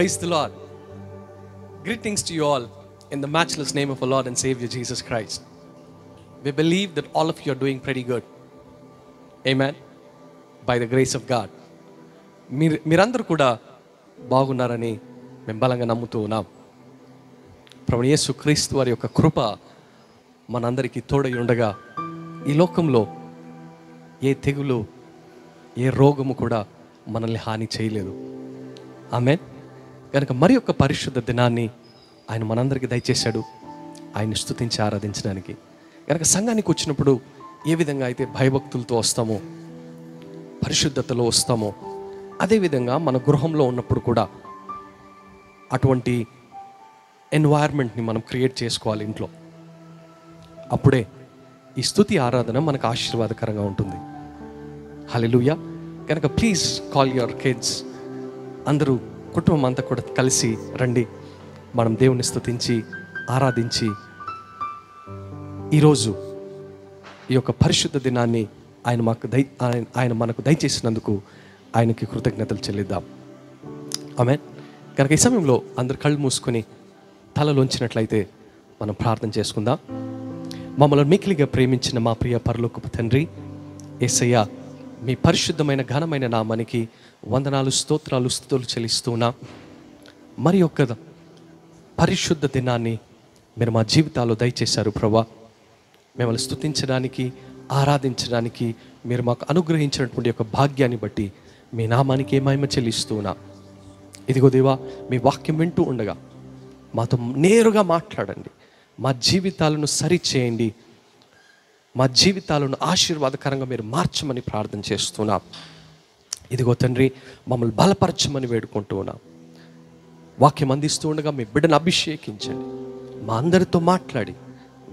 Praise the Lord. Greetings to you all in the matchless name of our Lord and Savior Jesus Christ. We believe that all of you are doing pretty good. Amen. By the grace of God. మీరందరూ కూడా బాగున్నారని మేము బలంగా నమ్ముతూ ఉన్నాం. ప్రభువు యేసు క్రీస్తు వారి యొక్క కృప మనందరికీ తోడై ఉండగా ఈ లోకంలో ఏ తెగులు ఏ రోగము కూడా మనల్ని హాని చేయలేదు. ఆమేన్. కనుక మరి యొక్క పరిశుద్ధ దినాన్ని ఆయన మనందరికీ దయచేశాడు, ఆయన్ని స్తుతించి ఆరాధించడానికి. కనుక సంఘానికి వచ్చినప్పుడు ఏ విధంగా అయితే భయభక్తులతో వస్తామో, పరిశుద్ధతలో వస్తామో, అదేవిధంగా మన గృహంలో ఉన్నప్పుడు కూడా అటువంటి ఎన్వైర్న్మెంట్ని మనం క్రియేట్ చేసుకోవాలి ఇంట్లో. అప్పుడే ఈ స్తుతి ఆరాధన మనకు ఆశీర్వాదకరంగా ఉంటుంది. హల్లెలూయా. కనుక ప్లీజ్ కాల్ యువర్ కిడ్స్. అందరూ కుటుంబం అంతా కూడా కలిసి రండి, మనం దేవుని స్తుతించి ఆరాధించి ఈరోజు ఈ యొక్క పరిశుద్ధ దినాన్ని ఆయన మనకు దయచేసినందుకు ఆయనకి కృతజ్ఞతలు చెల్లిద్దాం. ఆమేన్. కనుక ఈ సమయంలో అందరు కళ్ళు మూసుకొని తలలోంచినట్లయితే మనం ప్రార్థన చేసుకుందాం. మమ్మల్ని మిక్కిలిగా ప్రేమించిన మా ప్రియ పరలోకపు తండ్రి యేసయ్య, మీ పరిశుద్ధమైన ఘనమైన నామానికి వందనాలు, స్తోత్రాలు, స్తుతులు చెల్లిస్తున్నా. మరి యొక్క పరిశుద్ధ దినాన్ని మీరు మా జీవితాల్లో దయచేశారు ప్రభువా. మిమ్మల్ని స్తుతించడానికి, ఆరాధించడానికి మీరు మాకు అనుగ్రహించినటువంటి యొక్క భాగ్యాన్ని బట్టి మీ నామానికి మహిమ చెల్లిస్తున్నా. ఇదిగో దేవా, మీ వాక్యం వింటూ ఉండగా మాతో నేరుగా మాట్లాడండి, మా జీవితాలను సరిచేయండి, మా జీవితాలను ఆశీర్వాదకరంగా మీరు మార్చమని ప్రార్థన చేస్తున్నా. ఇదిగో తండ్రి, మమ్మల్ని బలపరచమని వేడుకుంటూ ఉన్నాం. వాక్యం అందిస్తూ ఉండగా మీ బిడ్డను అభిషేకించండి, మా అందరితో మాట్లాడి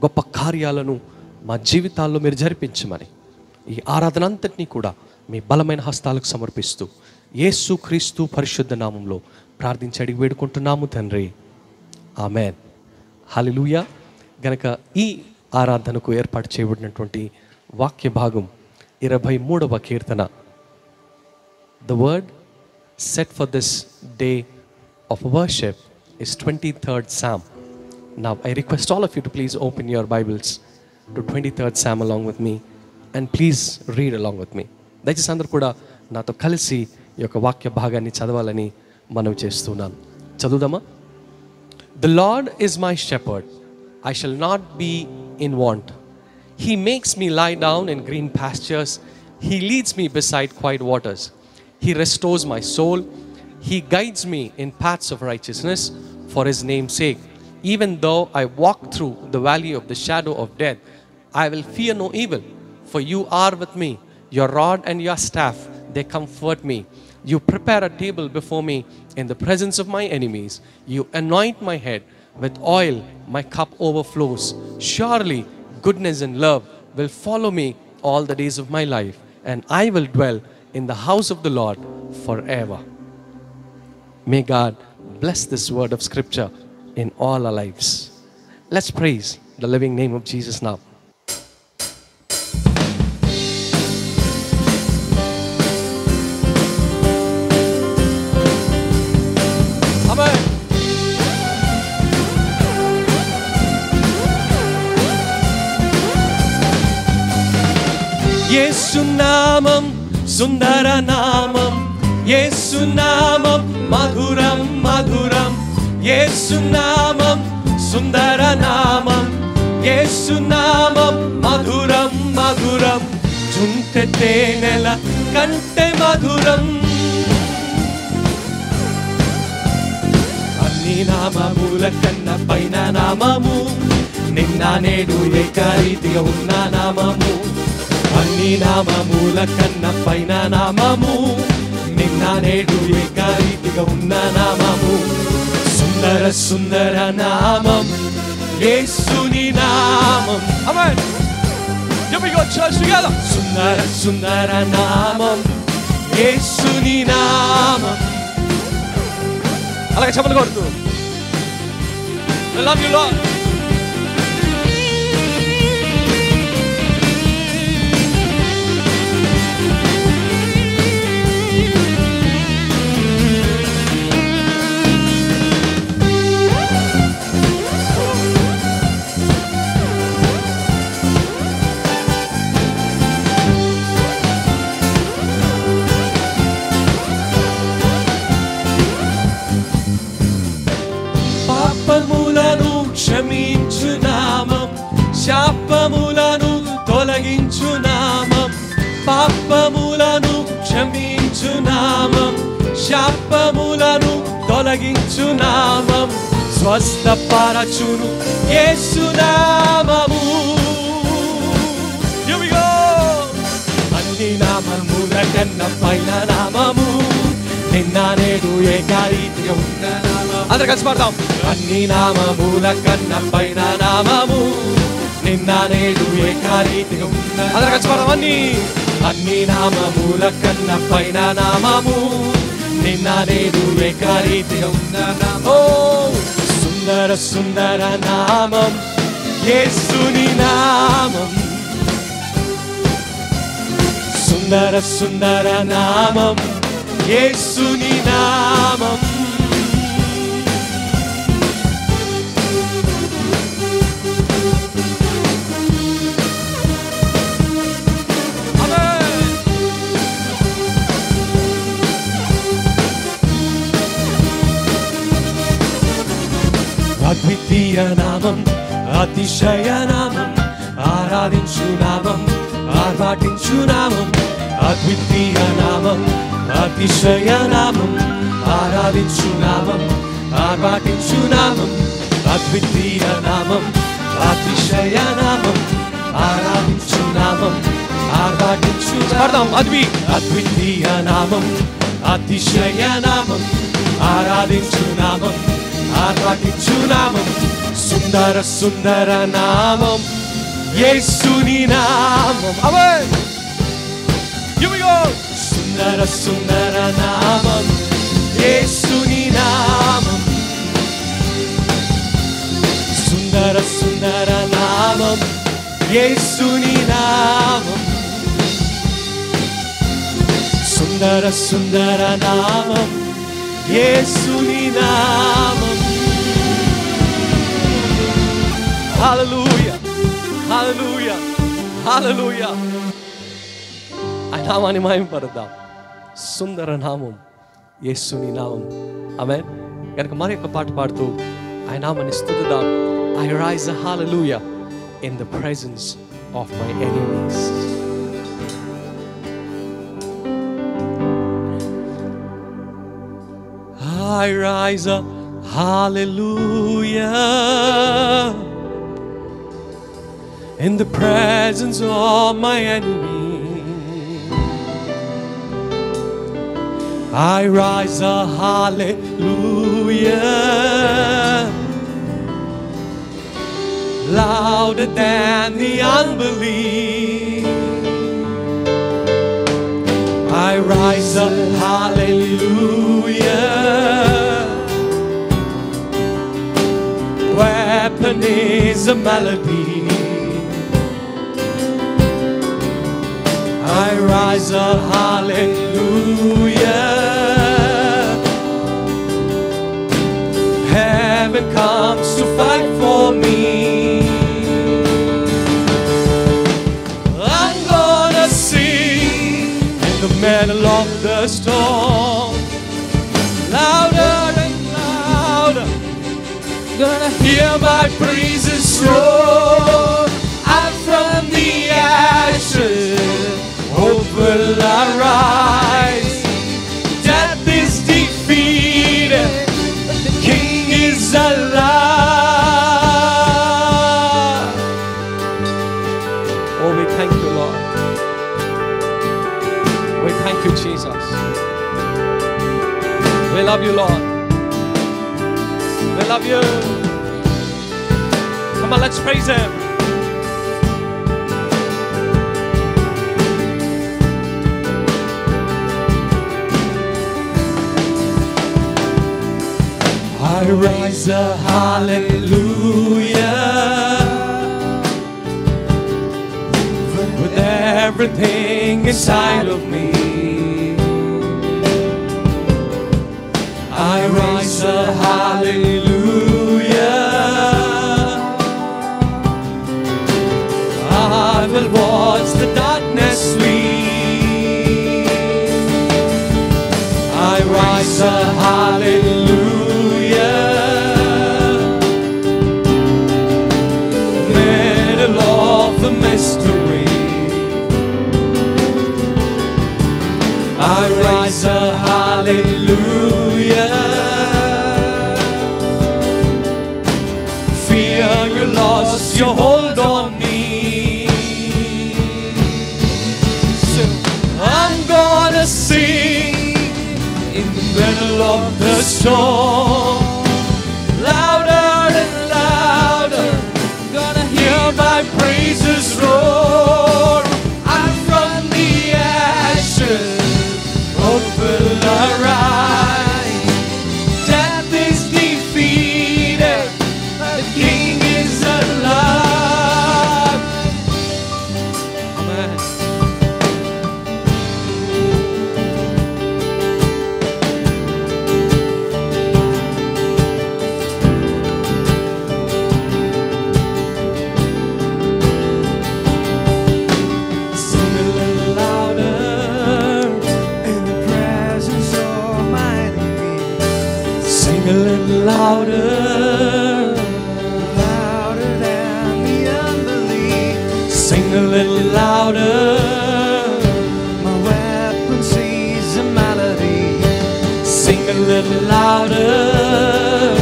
గొప్ప కార్యాలను మా జీవితాల్లో మీరు జరిపించమని ఈ ఆరాధన అంతటినీ కూడా మీ బలమైన హస్తాలకు సమర్పిస్తూ యేసు క్రీస్తు పరిశుద్ధ నామంలో ప్రార్థించి అడిగి వేడుకుంటున్నాము తండ్రి. ఆమేన్. హల్లెలూయా. గనక ఈ ఆరాధనకు ఏర్పాటు చేయబడినటువంటి వాక్య భాగం 23వ కీర్తన. The word set for this day of worship is 23rd Psalm. Now I request all of you to please open your Bibles to 23rd Psalm along with me and please read along with me. దయచేసి అందరూ కూడా నాతో కలిసి ఈ యొక్క వాక్య భాగాన్ని చదవాలని మనవి చేస్తున్నాను. చదువుదామా? The Lord is my shepherd, I shall not be in want. He makes me lie down in green pastures. He leads me beside quiet waters. He restores my soul. He guides me in paths of righteousness for his name's sake. Even though I walk through the valley of the shadow of death, I will fear no evil, for you are with me. Your rod and your staff, they comfort me. You prepare a table before me in the presence of my enemies. You anoint my head with oil, my cup overflows. Surely goodness and love will follow me all the days of my life, and I will dwell in the house of the Lord forever. May God bless this word of scripture in all our lives. Let's praise the living name of Jesus now. Amen. యేసు నామం సుందర నామం, యేసు నామం మధురం మధురం, యేసు నామం సుందర నామం, యేసు నామం మధురం మధురం, చుంటె తేనెల కంటే మధురం. అన్ని నామముల కన్నా పైన నామము, నిన్న నేడు ఏకరీతిగా ఉన్న నామము. అన్ని నామముల కన్నా పైన నామము, నిన్న నేడు ఏకరీతిగా ఉన్న నామము. సుందర సుందర నామం, యేసుని నామం. Amen. Here we go, church, together. సుందర సుందర నామం, యేసుని నామం. అలాగే చెప్పలు కొడుతూ I love you, Lord. శాపములను తొలగించు నామం, పాపములను క్షమించు నామం, శాపములను తొలగించు నామం, స్వస్థపరచును యేసు నామము. Here we go. అన్ని నామముల కన్నా పైన నామము, నిన్న నేడు ఏకరీతిగా ఉన్న నామము. అందరూ కలిసి పాడదాం. అన్ని నామముల కన్నా పైన నామము, నిన్న నేడు ఏకరీతిగా ఉన్న. అందరూ కలిసి పాడదాం. అన్ని నామముల కన్నా పైన నామము, నిన్న నేడు ఏకరీతిగా ఉన్న నామము. సుందర సుందర నామం యేసుని నామం, సుందర సుందర నామం యేసుని నామం. అద్వితీయ నామం, అతిశయ నామం, ఆరాధించు నామం, ఆర్భాటించు నామం. అద్వితీయ నామం, అతిశయ నామం, ఆరాధించు నామం, ఆర్భాటించు నామం. అద్వితీయ నామం, అతిశయ నామం, ఆరాధించు నామం, ఆర్భాటించు నామం. అద్వితీయ నామం, అతిశయ నామం, ఆరాధించు నామం, ఆర్భాటించు నామం. సుందర సుందర నామం యేసుని నామం. ఆమేన్. Here we go. సుందర సుందర నామం యేసుని నామం, సుందర సుందర నామం యేసుని నామం, సుందర సుందర నామం యేసుని నామం. హల్లెలూయా, హల్లెలూయా, హల్లెలూయా. ఆ నామాన్ని మహిమపడదాం. సుందర నామం యేసుని నామం. ఆమేన్. కనుక మరి ఒక పాట పాడుతూ ఆ నామాన్ని స్తుతిద్దాం. I rise a hallelujah in the presence of my enemies. I rise a hallelujah in the presence of my enemy. I rise a hallelujah louder than the unbelief. I rise a hallelujah, weapon is a melody. I rise a hallelujah, heaven comes to fight for me. I'm gonna sing in the middle of the storm, louder and louder, gonna hear my praises roar. I'm from the ashes, hope will arise. Death is defeated, the King is alive. Oh, we thank you, Lord. We thank you, Jesus. We love you, Lord. We love you. Come on, let's praise Him. I rise a hallelujah with everything inside of me. I rise a hallelujah, I will watch the darkness flee. I rise a hallelujah, middle the mystery. I rise a hallelujah. Fear you lost your hold on me. So I'm gonna sing in the middle of the storm. Louder and louder, gonna hear my praises roar. I'm from the ashes, hope will arise. Death is defeated, the King is alive. Amen. Sing a little louder in the presence of my enemy. Sing a little louder, louder than the unbelief. Sing a little louder. My weapon sees a melody. Sing a little louder.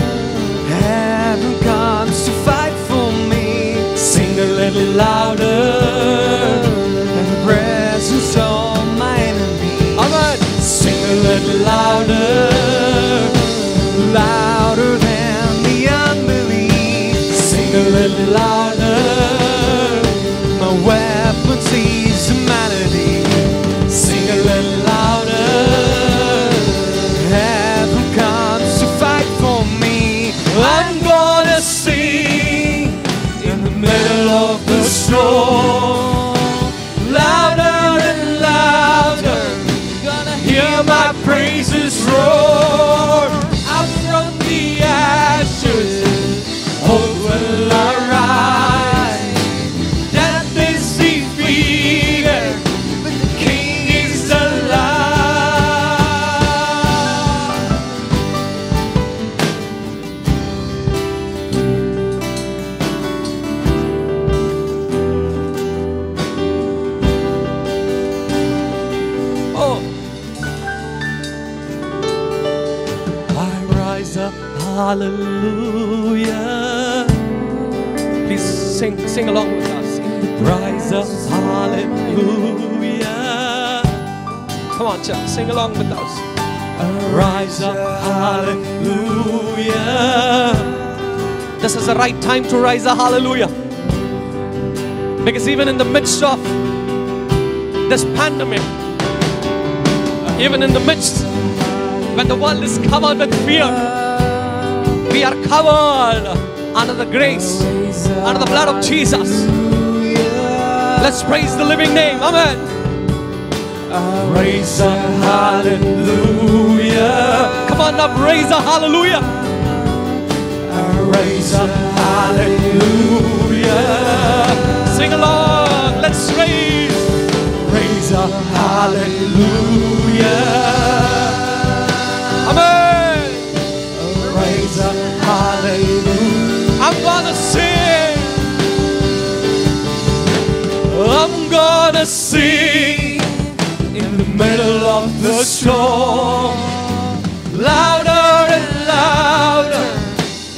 Heaven comes to fight for me. Sing a little louder. In the presence of my enemy. Alright. Sing a little louder. Louder than the unbelief. Sing a little louder. My weapon sees a melody. Sing a little louder. Heaven comes to fight for me. I'm gonna sing in the middle of the storm. Louder and louder, gonna hear my praises roar. Up from the ashes, hope will arise. Death is defeated, the King is alive. Oh, I rise up, hallelujah. Please sing along with us. Rise up, hallelujah. Come on, church, sing along with us. Rise up, hallelujah. This is the right time to rise a hallelujah. Because even in the midst of this pandemic, even in the midst when the world is covered with fear, we are covered under the grace, under the blood of Jesus. Let's praise the living name. Amen. Raise a hallelujah. Come on now, raise a hallelujah. Raise a hallelujah. Sing along. Let's raise. Raise a hallelujah. Amen. Raise a hallelujah. I'm gonna sing. I'm gonna sing in the middle of the storm. Louder and louder,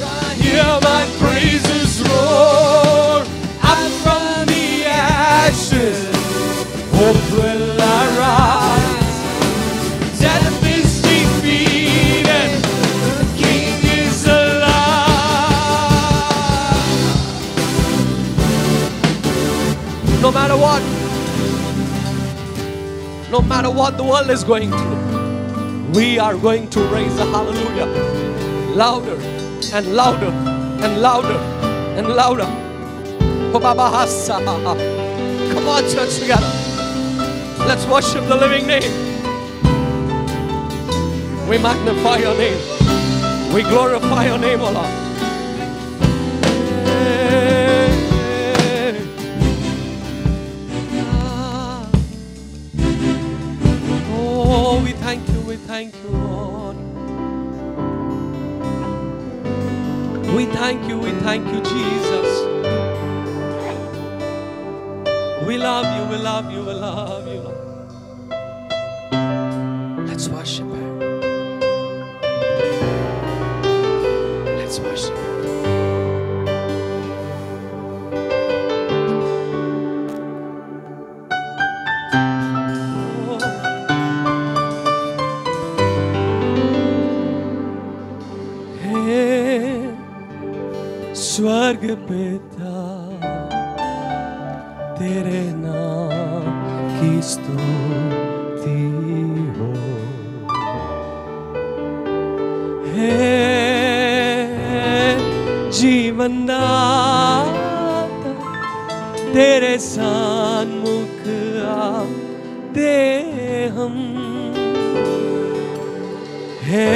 I hear my praises roar. Up from the ashes, hope will arise. Death is defeated, the King is alive. No matter what the world is going through, we are going to raise a hallelujah. Louder and louder and louder and louder. Come on, church, together. Let's worship the living name. We magnify your name. We glorify your name, O Lord. Oh, we thank you, Lord. We thank you, Jesus. We love you, we love you, we love you, Lord. Let's worship Him. Let's worship Him. स्वर्ग पिता तेरे नाम की स्तुति हो, हे जीवन दाता तेरे सन्मुख आते हम, हे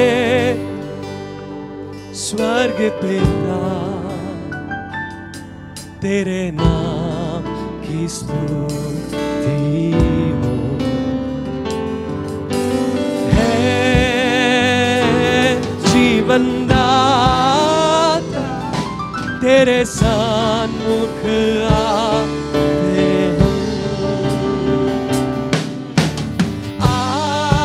स्वर्ग पिता तेरे नाम की स्तुति हो, है जीवन दाता तेरे सन्मुख आते हम, आराधना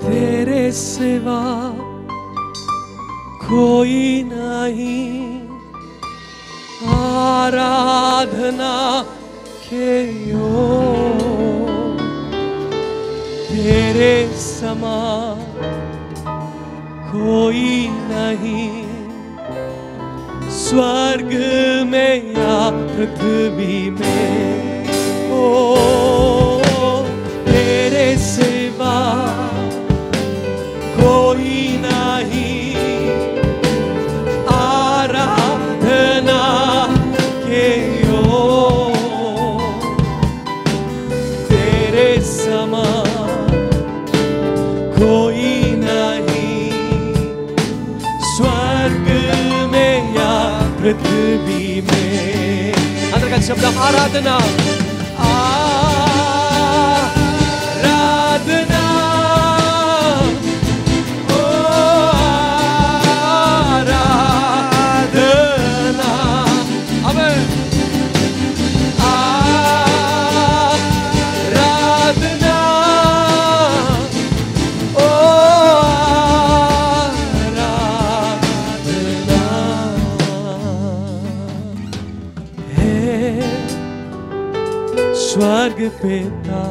तेरे सिवा कोई नहीं, आराधना के योग्य तेरे समान कोई नहीं, स्वर्ग में या पृथ्वी में, ओ तेरे सिवा कोई नहीं, आराधना के योग्य तेरे समान कोई नहीं, स्वर्ग में या पृथ्वी में। अंदर का शब्द आराधना, आराधना स्वर्ग पिता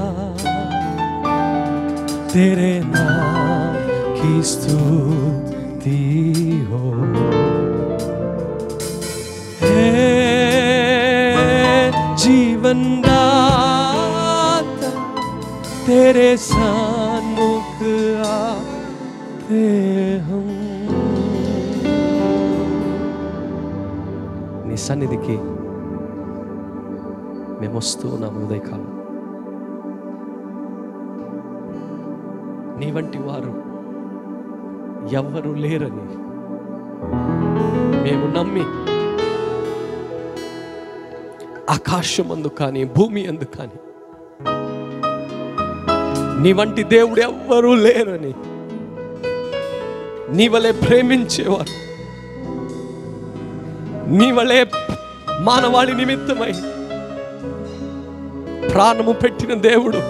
तेरे नाम की स्तुति हो, हे जीवन दाता तेरे सन्मुख आते हम। నీ సన్నిధికి మేము వస్తూ ఉన్నాము ఉదయకాలం. నీ వంటి వారు ఎవ్వరూ లేరని మేము నమ్మి ఆకాశమందు కానీ భూమి అందు కానీ నీ వంటి దేవుడు ఎవ్వరూ లేరని, నీ వలె ప్రేమించేవారు, నీ వలె మానవాళి నిమిత్తమై ప్రాణము పెట్టిన దేవుడు,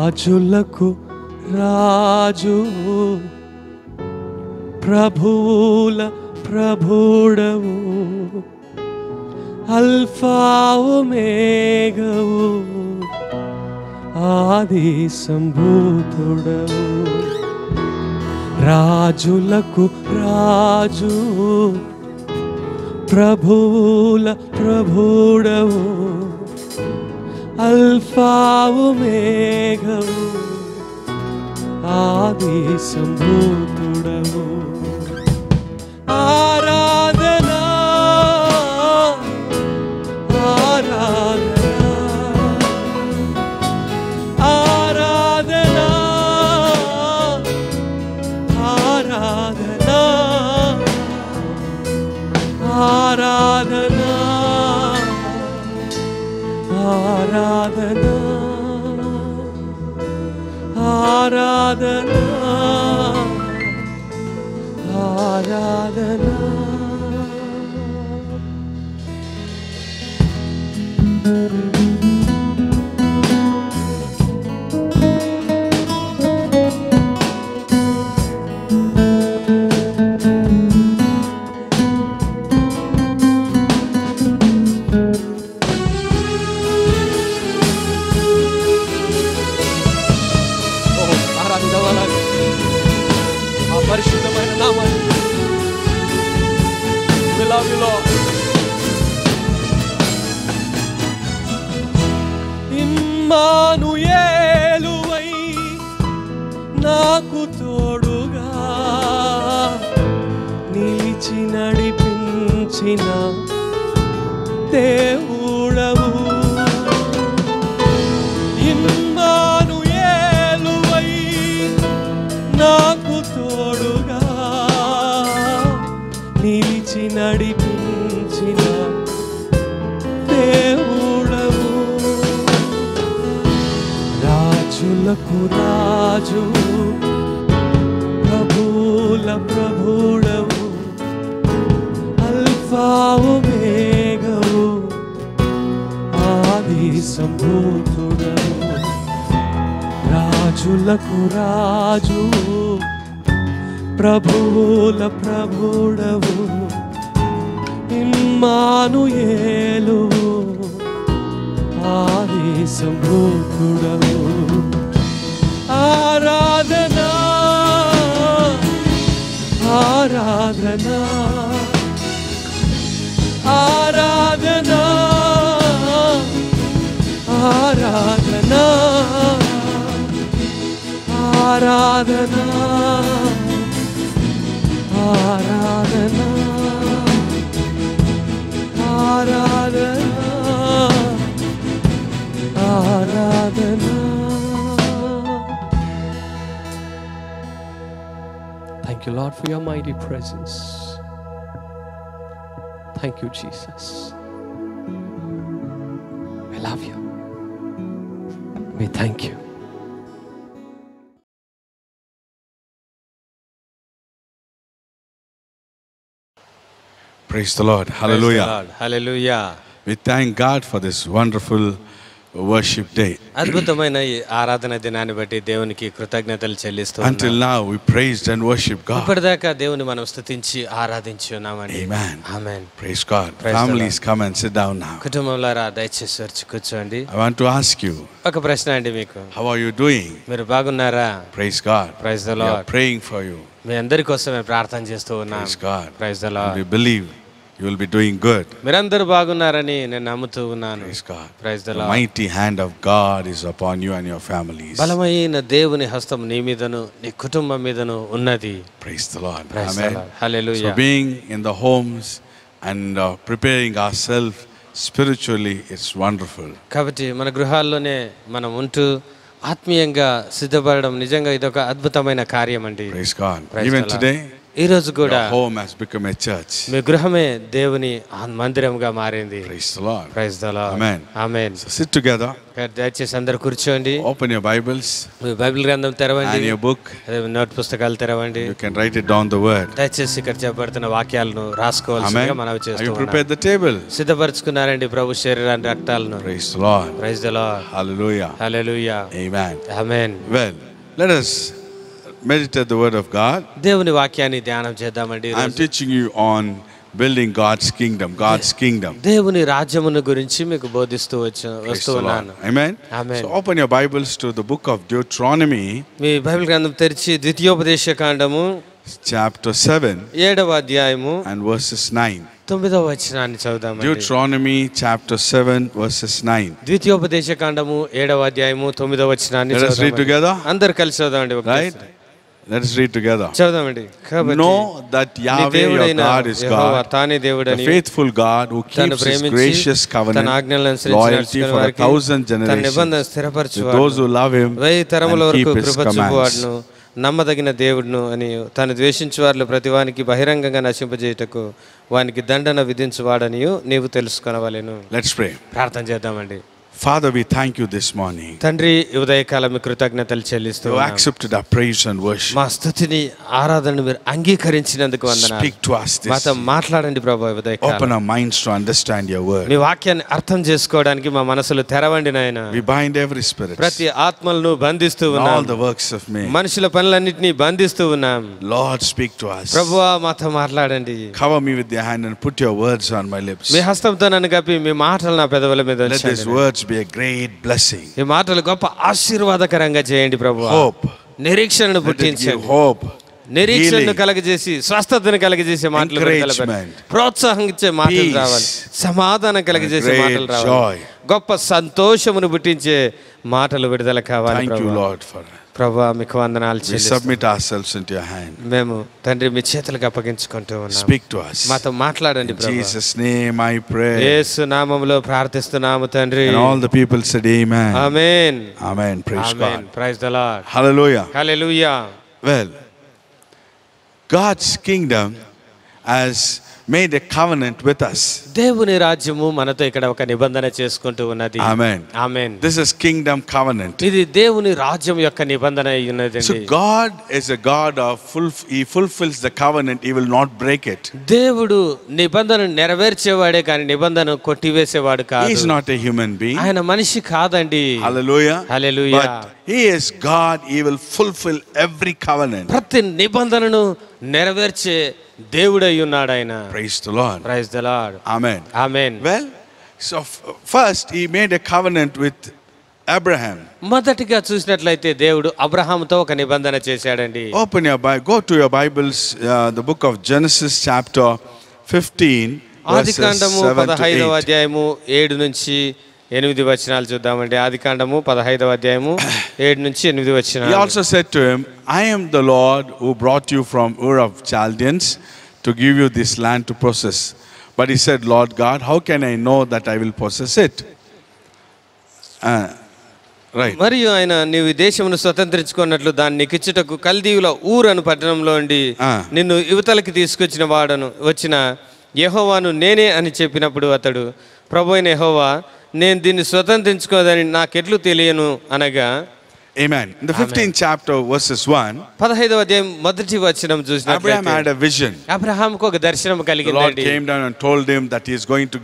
రాజులకు రాజు ప్రభువుల ప్రభుడవు అల్ఫా ఒమేగవు ఆది సంభూతుడవు రాజులకు రాజు ప్రభువుల ప్రభుడవు అల్ఫా ఒమేగవు ఆది సంభూతుడవు ఆరాధనా ఆరాధనా ఆరాధనా ఆరాధనా ఆరాధనా ఆరాధనా ఆరాధనా ఆరాధనా పరిశుద్ధమైన నామాన్ని we love you Lord. ఇమ్మానుయేలువై నాకు తోడుగా నిలిచి నడిపించిన దేవుడవు ఇమ్మానుయేలువై నాకు తోడుగా నిలిచి నడిపించిన దేవుడవు రాజులకు రాజు ప్రభువుల ప్రభుడవు అల్ఫా ఒమేగవు ఆది సంభూతుడవు రాజులకు రాజు ప్రభువుల ప్రభుడవు ఇమ్మానుయేలువు ఆది సంభూతుడవు ఆరాధనా ఆరాధనా ఆరాధనా ఆరాధనా ఆరాధనా ఆరాధనా ఆరాధనా ఆరాధనా. Thank you, Lord, for your mighty presence. Thank you, Jesus. We love you. We thank you. Praise the Lord. Hallelujah. Praise the Lord. Hallelujah. We thank God for this wonderful worship day. అద్భుతమైన ఈ ఆరాధన దినాన్ని బట్టి దేవునికి కృతజ్ఞతలు చెల్లిస్తున్నాం. Until now we praised and worshiped God. ఇప్పటిదాకా దేవుని మనం స్తుతించి ఆరాధించి ఉన్నామండి. Amen. Amen. Praise God. Praise the Families come and sit down now. కుటుంబంలారా దయచేసి వచ్చి కూర్చోండి. I want to ask you, ఒక ప్రశ్న అండి మీకు. how are you doing? మీరు బాగున్నారా? Praise God. Praise the We are Lord. praying for you. మీ అందరి కోసమే ప్రార్థన చేస్తూ ఉన్నాం. Praise God. Praise the And Lord. we believe you will be doing good. మీరందరూ బాగున్నారని నేను నమ్ముతూ ఉన్నాను. Praise God. Praise the The Lord. mighty hand of God is upon you and your families. బలమైన దేవుని హస్తం నీ మీదను నీ కుటుంబం మీదను ఉన్నది. Praise the Lord. Praise the Amen. Lord. Hallelujah. So being in the homes and preparing ourselves spiritually, it's wonderful. కాబట్టి మన గృహాల్లోనే మనం ఉంటూ ఆత్మీయంగా సిద్ధపడడం నిజంగా ఇదొక అద్భుతమైన కార్యం అండి. Praise God. Praise Even the Lord. today, ఈ రోజు కూడా Your home has become a church. మీ గృహమే దేవుని మందిరంగా మారింది. Praise the Lord. Praise the Lord. Amen. Amen. So sit together. దయచేసి అందరూ కూర్చోండి. Open your Bibles మీ బైబిల్ గ్రంథం తెరవండి. and your book. అదే నోట్ పుస్తకాలు తెరవండి. You can write it down the word. దయచేసి ఇక్కడ చెప్పబడుతున్న వాక్యాలను రాసుకోవాల్సిందిగా మనవి Have you చేస్తున్నాను. prepared the table? సిద్ధపరచుకున్నారండి ప్రభు శరీరాన్ని రక్తాలను. Praise the Lord. Praise the lord. Hallelujah. Hallelujah. Amen. Amen. Well, let us meditate the word of God. దేవుని వాక్యాన్ని ధ్యానం చేద్దామండి. I am teaching you on building God's kingdom. God's kingdom. దేవుని రాజ్యమును గురించి మీకు బోధిస్తూ Praise వస్తూ the Lord. ఉన్నాను. Amen. Amen. So open your Bibles to the book of Deuteronomy, me Bible గ్రంథం తెరిచి ద్వితీయోపదేశ కాండము chapter 7 7వ అధ్యాయము and verses 9. 9వ వచనాన్ని చదువుదామండి. Deuteronomy chapter 7 verses 9. ద్వితీయోపదేశ కాండము 7వ అధ్యాయము 9వ వచనాన్ని Let us read చదువుదామండి. together. అందరూ కలిసి చదవండి. Right? Let us read together. చదవండి. కాబట్టి Know that నీ Yahweh your దేవుడైన God is యెహోవా God, తానే the దేవుడని faithful God who తను keeps His ప్రేమించి gracious తన covenant, ఆజ్ఞలను అనుసరించి loyalty నడుచుకునే for వారికి 1,000 తన నిబంధన generations, to స్థిరపరచువాడు, those who love Him 1000 తరముల and keep వరకు His కృప commands. చూపువాడును నమ్మదగిన దేవుడును అని తను ద్వేషించు వారిలో ప్రతి వానికి బహిరంగంగా నశింపజేయుటకు వానికి దండన విధించువాడనియు నీవు తెలుసుకొనవలెను. Let's pray. ప్రార్థన చేద్దామండి. Father, we thank you this morning. తండ్రి, ఉదయకాలం కృతజ్ఞతలు చెల్లిస్తూ You ఉన్నాం. accepted our praise and worship. మా స్తుతిని ఆరాధనను మీరు అంగీకరించినందుకు వందనాలు. Speak to us మాతో this. మాట్లాడండి ప్రభు. ఉదయకాలం Open our minds to understand your word. మీ వాక్యాన్ని అర్థం చేసుకోవడానికి మా మనసులు తెరవండి నాయన. We bind every spirit, ప్రతి ఆత్మలను బంధిస్తూ all ఉన్నాం. the works of men. మనుషుల పనులన్నింటినీ బంధిస్తూ ఉన్నాం. Lord, speak to us. ప్రభువా, మాతో మాట్లాడండి. Cover me with your hand and put your words on my lips. మీ హస్తంతో నన్ను కప్పి మీ మాటలు నా పెదవుల మీద Let these ఉంచండి. words be a great blessing. ఈ మాటలు గొప్ప ఆశీర్వాదకరంగా చేయండి ప్రభువా. Hope. నిరీక్షణను Let it give పుట్టించండి. hope, నిరీక్షణను healing, కలగజేసి స్వస్థతను కలగజేసే మాటలు encouragement, ప్రోత్సాహం ఇచ్చే మాటలు peace, రావాలి. సమాధానం కలగజేసే great మాటలు రావాలి. joy. గొప్ప సంతోషమును పుట్టించే మాటలు విడుదల కావాలి. Thank you, ప్రభువా. Lord, for it. ప్రభువా, మీకు వందనాలు We చెల్లిస్తున్నాం. submit ourselves into your hand. మేము తండ్రి మీ చేతులకు అప్పగించుకుంటూ ఉన్నాం. Speak to us. మాతో మాట్లాడండి In ప్రభువా. Jesus' name I pray. యేసు నామములో ప్రార్థిస్తున్నాము తండ్రి. And all the people said amen. Amen. Amen. Praise amen. God. Praise the lord. Hallelujah. Hallelujah. Well, God's kingdom has made a covenant with us. దేవుని రాజ్యము మనతో ఇక్కడ ఒక నిబంధన చేసుకుంటూ ఉన్నది. Amen. Amen. This is kingdom covenant. ఇది దేవుని రాజ్యం యొక్క నిబంధన అయి ఉన్నదండి. So God is a God of He fulfills the covenant. He will not break it. దేవుడు నిబంధన నెరవేర్చేవాడే కానీ నిబంధన కొట్టివేసేవాడు He కాదు. is not a human being. ఆయన మనిషి కాదండి. Hallelujah. Hallelujah. But He is God. He will fulfill every covenant. ప్రతి నిబంధనను నెరవేర్చే దేవుడై ఉన్నాడు ఆయన. Praise the Lord. Praise the Lord. Amen. Amen. Well, so first He made a covenant with Abraham. మొదటిగా చూసినట్లయితే దేవుడు అబ్రహాముతో ఒక నిబంధన చేశాడండి. Open your Bible. Go to your Bibles. The book of Genesis, chapter 15, verses ఆదికాండము 7 to 15వ 8. అధ్యాయము 7 నుంచి 8 వచనాలు చూద్దామండి. ఆదికాండము 15వ అధ్యాయము 7 నుంచి 8 He వచనాలు. also said to him, I am the Lord who brought you from Ur of Chaldeans to give you this land to possess. But he said, Lord God, how can I know that I will possess it? Right. మరియు ఆయన నీవు ఈ దేశమును స్వతంత్రించుకున్నట్లు దాన్ని నీకిచ్చుటకు కల్దీయుల ఊరు అను పట్టణంలో ఉండి నిన్ను యువతలకి తీసుకొచ్చిన వచ్చిన యెహోవాను నేనే అని చెప్పినప్పుడు అతడు, ప్రభు అయిన యెహోవా, నేను దీన్ని స్వతంత్రించుకోదని నాకెట్లు తెలియను అనగా. Amen. In the 15th chapter, verses 1, 15వ అధ్యాయం మొదటి వచనం Abraham చూసినట్లయితే had a vision. అబ్రహాముకు ఒక దర్శనం The Lord కలిగిందండి. came down and told him that he is going to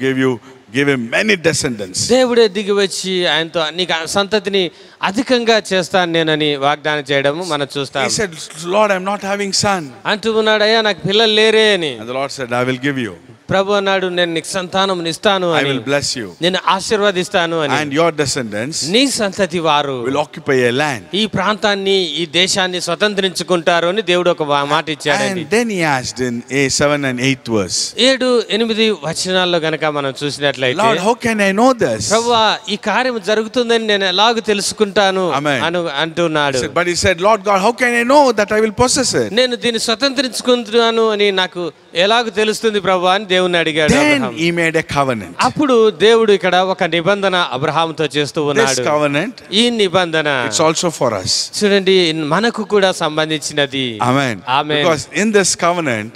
give him many descendants. దేవుడే దిగి వచ్చి ఆయనతో నీకు సంతతిని అధికంగా చేస్తాను నేనని వాగ్దానం చేయడం మనం చూస్తాం. He said, Lord, I'm not having son. అంటూ ఉన్నాడు, అయ్యా నాకు పిల్లలు లేరే అని. And the Lord said, I will give you. ప్రభు అన్నాడు, నేను నీకు సంతానం ఇస్తాను I అని, will bless you. నేను ఆశీర్వదిస్తాను అని. And your descendants నీ సంతతి వారు will occupy a land. ఈ ప్రాంతాన్ని ఈ దేశాన్ని స్వతంత్రించుకుంటారు అని దేవుడు ఒక మాట ఇచ్చాడండి. And then he asked in 7 and 8 verse, 7, 8 వచనాల్లో గనక మనం చూసినట్లయితే, Lord, how can I know this? ప్రభువా, ఈ కార్యం జరుగుతుందని నేను ఎలాగ తెలుసుకుంటాను Amen. అంటున్నాడు. But he said, Lord God, how can I know that I will possess it? నేను దీన్ని స్వతంత్రించుకుంటున్నాను అని నాకు ఎలాగ తెలుస్తుంది ప్రభువా అని దేవుణ్ణి అడిగాడు Then Abraham. he made a covenant. అప్పుడు దేవుడు ఇక్కడ ఒక నిబంధన అబ్రహాంతో చేస్తూ This ఉన్నాడు. covenant, ఈ నిబంధన it's also for us. చూడండి మనకు కూడా సంబంధించినది. Amen. Amen. Because in this covenant,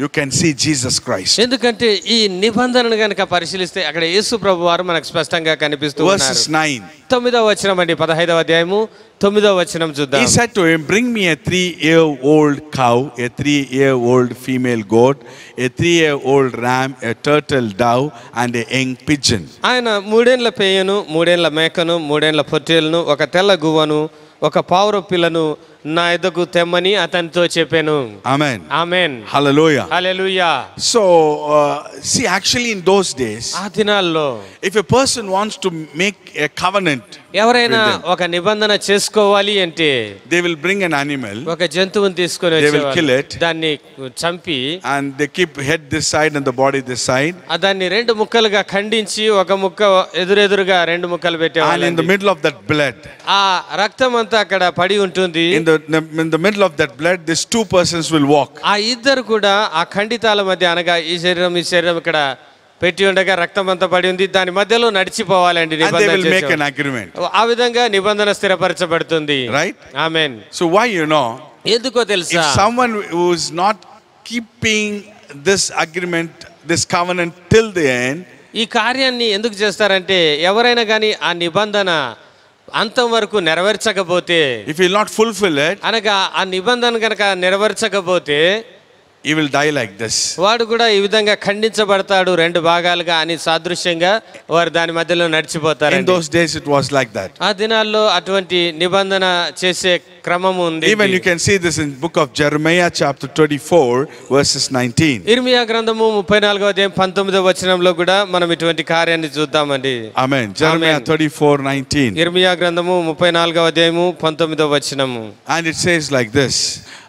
you can see Jesus Christ. ఎందుకంటే ఈ నిబంధనను గనక పరిశీలిస్తే అక్కడ యేసు ప్రభు వారు మనకు స్పష్టంగా కనిపిస్తూ ఉన్నారు. Verses 9. 9వ వచనం అండి, 15వ అధ్యాయము 9వ వచనం చూద్దాం. He said to him, bring me a 3-year-old cow, a 3-year-old female goat, a 3-year-old ram, a turtle dove, and a young pigeon. ఆయన 3 ఏళ్ల పేయను, 3 ఏళ్ల మేకను, 3 ఏళ్ల పొట్టేలును, ఒక తెల్ల గువ్వను, ఒక పావుర పిల్లను నా ఎద్దకు తెమ్మని అతనితో చెప్పాను. Amen. Amen. Hallelujah. Hallelujah. So, see, actually in those days, ఆ దినాల్లో if a person wants to make a covenant, ఎవరైనా ఒక నిబంధన చేసుకోవాలి అంటే they will bring an animal ఒక జంతువుని తీసుకొని They will kill వచ్చేవారు. it. దాన్ని చంపి and they keep head this side and the body this side. దాన్ని 2 ముక్కలుగా ఖండించి ఒక ముక్క ఎదురెదురుగా 2 ముక్కలు And in the పెట్టేవాళ్ళు. middle of that blood, ఆ రక్తం అంతా అక్కడ పడి ఉంటుంది. in the middle of that blood, these 2 persons will walk. ఆ ఇద్దరు కూడా ఆ ఖండితాల మధ్య అనగా ఈ శరీరం ఇక్కడ పెట్టి ఉండగా రక్తం అంతా పడి ఉంది, దాని మధ్యలో నడిచిపోవాలండి And they నిబంధన will make an చేసేవారు. agreement. ఆ విధంగా నిబంధన స్థిరపరచబడుతుంది. Right? ఆమేన్. So why, ఎందుకో if తెలుసా, someone who is not keeping this agreement, this covenant till the end, ఈ కార్యాన్ని ఎందుకు చేస్తారంటే ఎవరైనా కానీ ఆ నిబంధన అంతం వరకు నెరవేర్చకపోతే, if he will not fulfill it, అనగా ఆ నిబంధన కనుక నెరవేర్చకపోతే he will die like this. వాడు కూడా ఈ విధంగా ఖండించబడతాడు 2 భాగాలుగా అని సాదృశ్యంగా వారు దాని మధ్యలో In నడిచిపోతారు. those days it was like that. ఆ దినాల్లో అటువంటి నిబంధన చేసే క్రమము ఉంది. Even you can see this in book of Jeremiah chapter 24 verses 19. ఇర్మియా గ్రంథము 34వ అధ్యాయం 19వ వచనంలో కూడా మనం ఇటువంటి కార్యాన్ని చూద్దామండి. Amen. Jeremiah 34:19. ఇర్మియా గ్రంథము 34వ అధ్యాయము 19వ వచనము. And it says like this: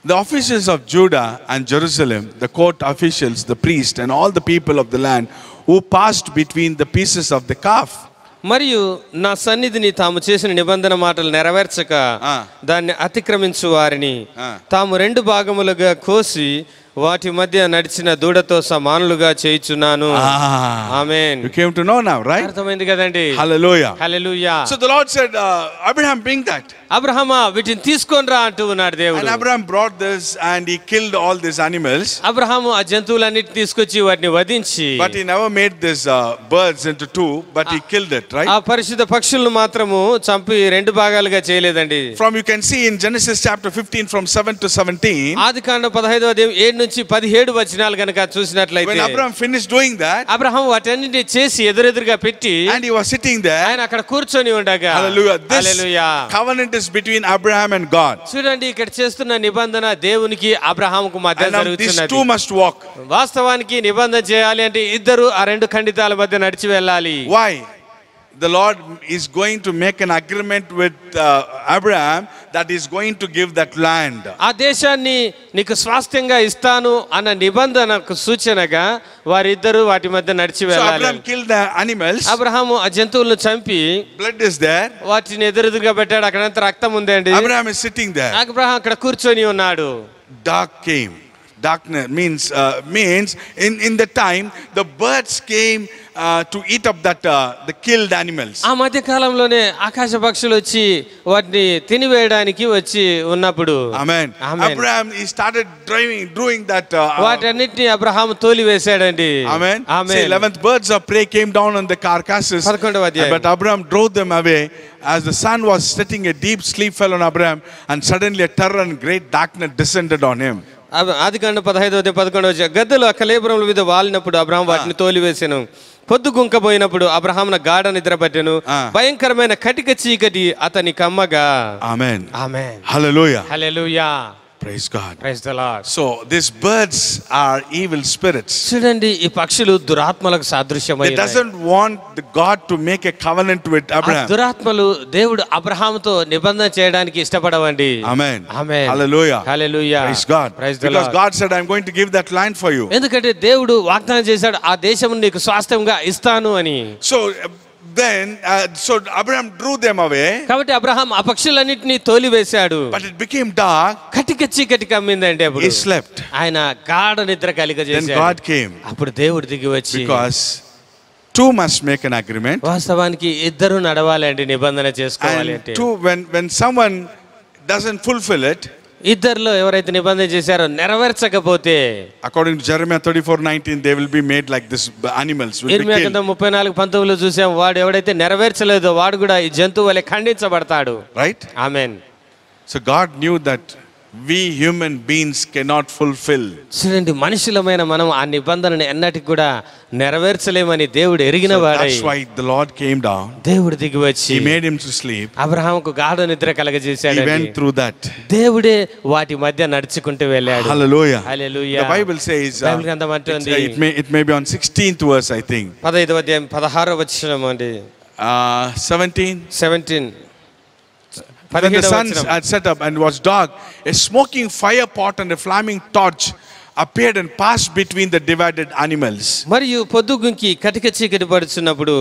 the officials of Judah and Jerusalem, the court officials, the priest, and all the people of the land who passed between the pieces of the calf. మరియు నా సన్నిధిని తాము చేసిన నిబంధన మాటలు నెరవేర్చక దాన్ని అతిక్రమించు వారిని తాము 2 భాగములుగా కోసి వాటి మధ్య నడిచిన దూడతో సమానులుగా చేయుచున్నాను. ఆమేన్. You came to know now, right? అర్థమైంది కదండి. Hallelujah. Hallelujah. So the Lord said, Abraham, bring that. అబ్రహామా వీటిని తీసుకొని రా అంటూ ఉన్నాడు దేవుడు. And Abraham brought this and he killed all these animals. Abraham ఆ జంతువులన్నిటిని తీసుకొచ్చి వాటిని వధించి, But he never made these birds into 2, but he killed it, right? ఆ పరిశుద్ధ పక్షులను మాత్రము చంపి 2 భాగాలుగా చేయలేదండి. From you can see in Genesis chapter 15 from 7 to 17. ఆదికాండం 15వ అధ్యాయం 7 నుంచి 17 వచనాలు గనుక చూసినట్లయితే, When Abraham finished doing that, Abraham వాటన్నిటిని చేసి ఎదురెదురుగా పెట్టి and he was sitting there. ఆయన అక్కడ కూర్చొని ఉండగా, Hallelujah. This hallelujah. covenant is between Abraham and God. చూడండి ఇక్కడ చేస్తున్న నిబంధన దేవునికి అబ్రహాముకు మధ్య And now these జరుగుతున్నది. 2 must walk. వాస్తవానికి నిబంధన చేయాలి అంటే ఇద్దరు ఆ 2 ఖండితాల మధ్య నడిచి వెళ్ళాలి. Why? The Lord is going to make an agreement with Abraham that he is going to give that land. ఆ దేశాన్ని నీకు స్వాస్థ్యంగా ఇస్తాను అన్న నిబంధనకు సూచనగా వారిద్దరూ వాటి మధ్య నడిచి So వెళ్ళాలి. Abraham killed the animals. Abraham ఆ జంతువులను చంపి Blood is there. వాటిని ఎదురెదురుగా పెట్టాడు. అక్కడంతా రక్తం ఉందండి. Abraham is sitting there. Abraham అక్కడ కూర్చొని ఉన్నాడు. Dark came. Darkness means in the time the birds came to eat up that the killed animals. ఆ మధ్య కాలంలోనే ఆకాశ పక్షులు వచ్చి వాటిని తినివేయడానికి వచ్చి ఉన్నప్పుడు, Amen. Amen. Abraham he started doing that. వాటన్నిటిని అబ్రహాము తోలి వేశాడండి. Amen. Amen. See, 11th birds of prey came down on the carcasses. 11వ అధ్యాయం. But Abraham drove them away. As the sun was setting, a deep sleep fell on Abraham, and suddenly a terror and great darkness descended on him. ఆదికాండం 15వ అధ్యాయం 11వ వచనం. గద్దలు ఆ కళేబరముల మీద వాలినప్పుడు Abraham వాటిని తోలివేసెను. పొద్దు గుంకపోయినప్పుడు అబ్రహామున గాఢ నిద్ర పట్టెను. భయంకరమైన కటిక చీకటి అతని కమ్మగా. Amen. Amen. Hallelujah. Hallelujah. Praise God. Praise the lord. So these birds are evil spirits. చూడండి ఈ పక్షులు దురాత్మలకు They సాదృశ్యమైనవి. doesn't want the God to make a covenant with Abraham. దురాత్మలు దేవుడు అబ్రహాముతో నిబంధన చేయడానికి ఇష్టపడవండి. Amen. Amen. Hallelujah. Hallelujah. Praise God. Praise the Because lord. God said, I'm going to give that land for you. ఎందుకంటే దేవుడు వాగ్దానం చేశాడు ఆ దేశం నీకు స్వాస్థ్యంగా ఇస్తాను అని. So then so Abraham drew them away, కాబట్టి అబ్రహాం ఆ పక్షులన్నిటిని తోలివేశాడు. but it became dark. కటిక చీకటి కమ్మిందండి. అప్పుడు He slept. ఆయన గాఢ నిద్ర Then కలిగజేశాడు. God came, అప్పుడు దేవుడు దిగి వచ్చి, because two must make an agreement, వాస్తవానికి ఇద్దరు నడవాలండి నిబంధన చేసుకోవాలి and అంటే. two, when someone doesn't fulfill it, ఇద్దరిలో ఎవరైతే నిబంధన చేశారో నెరవేర్చకపోతే, according to Jeremiah 34:19, they will be made like this, animals will be ఇర్మియా killed, గ్రంథం 34:19 చూసాం. వాడు ఎవడైతే నెరవేర్చలేదో వాడు కూడా ఈ జంతువు వలె ఖండించబడతాడు. right? Amen. So God knew that we human beings cannot fulfill. చూడండి, మనుషులమైన మనం ఆ నిబంధనను ఎన్నటికి కూడా నెరవేర్చలేమని దేవుడు ఎరిగిన So వాడై that's why the Lord came down. దేవుడు దిగి వచ్చి He made him to sleep. అబ్రహాముకు గాఢ నిద్ర కలగజేశాడు. He went through that. దేవుడే వాటి మధ్య నడుచుకుంటూ వెళ్ళాడు. Hallelujah. Hallelujah. The Bible says, Bible గ్రంథం అంటుంది, it may be on 16th verse, I think. 15వ అధ్యాయం 16వ వచనం అండి. 17. 17. When the 17వ sun వచనం. had set up and was dark, a smoking fire pot and a flaming torch appeared and passed between the divided animals. మరియు పొద్దుగుంకి కటిక చీకటి పడుచున్నప్పుడు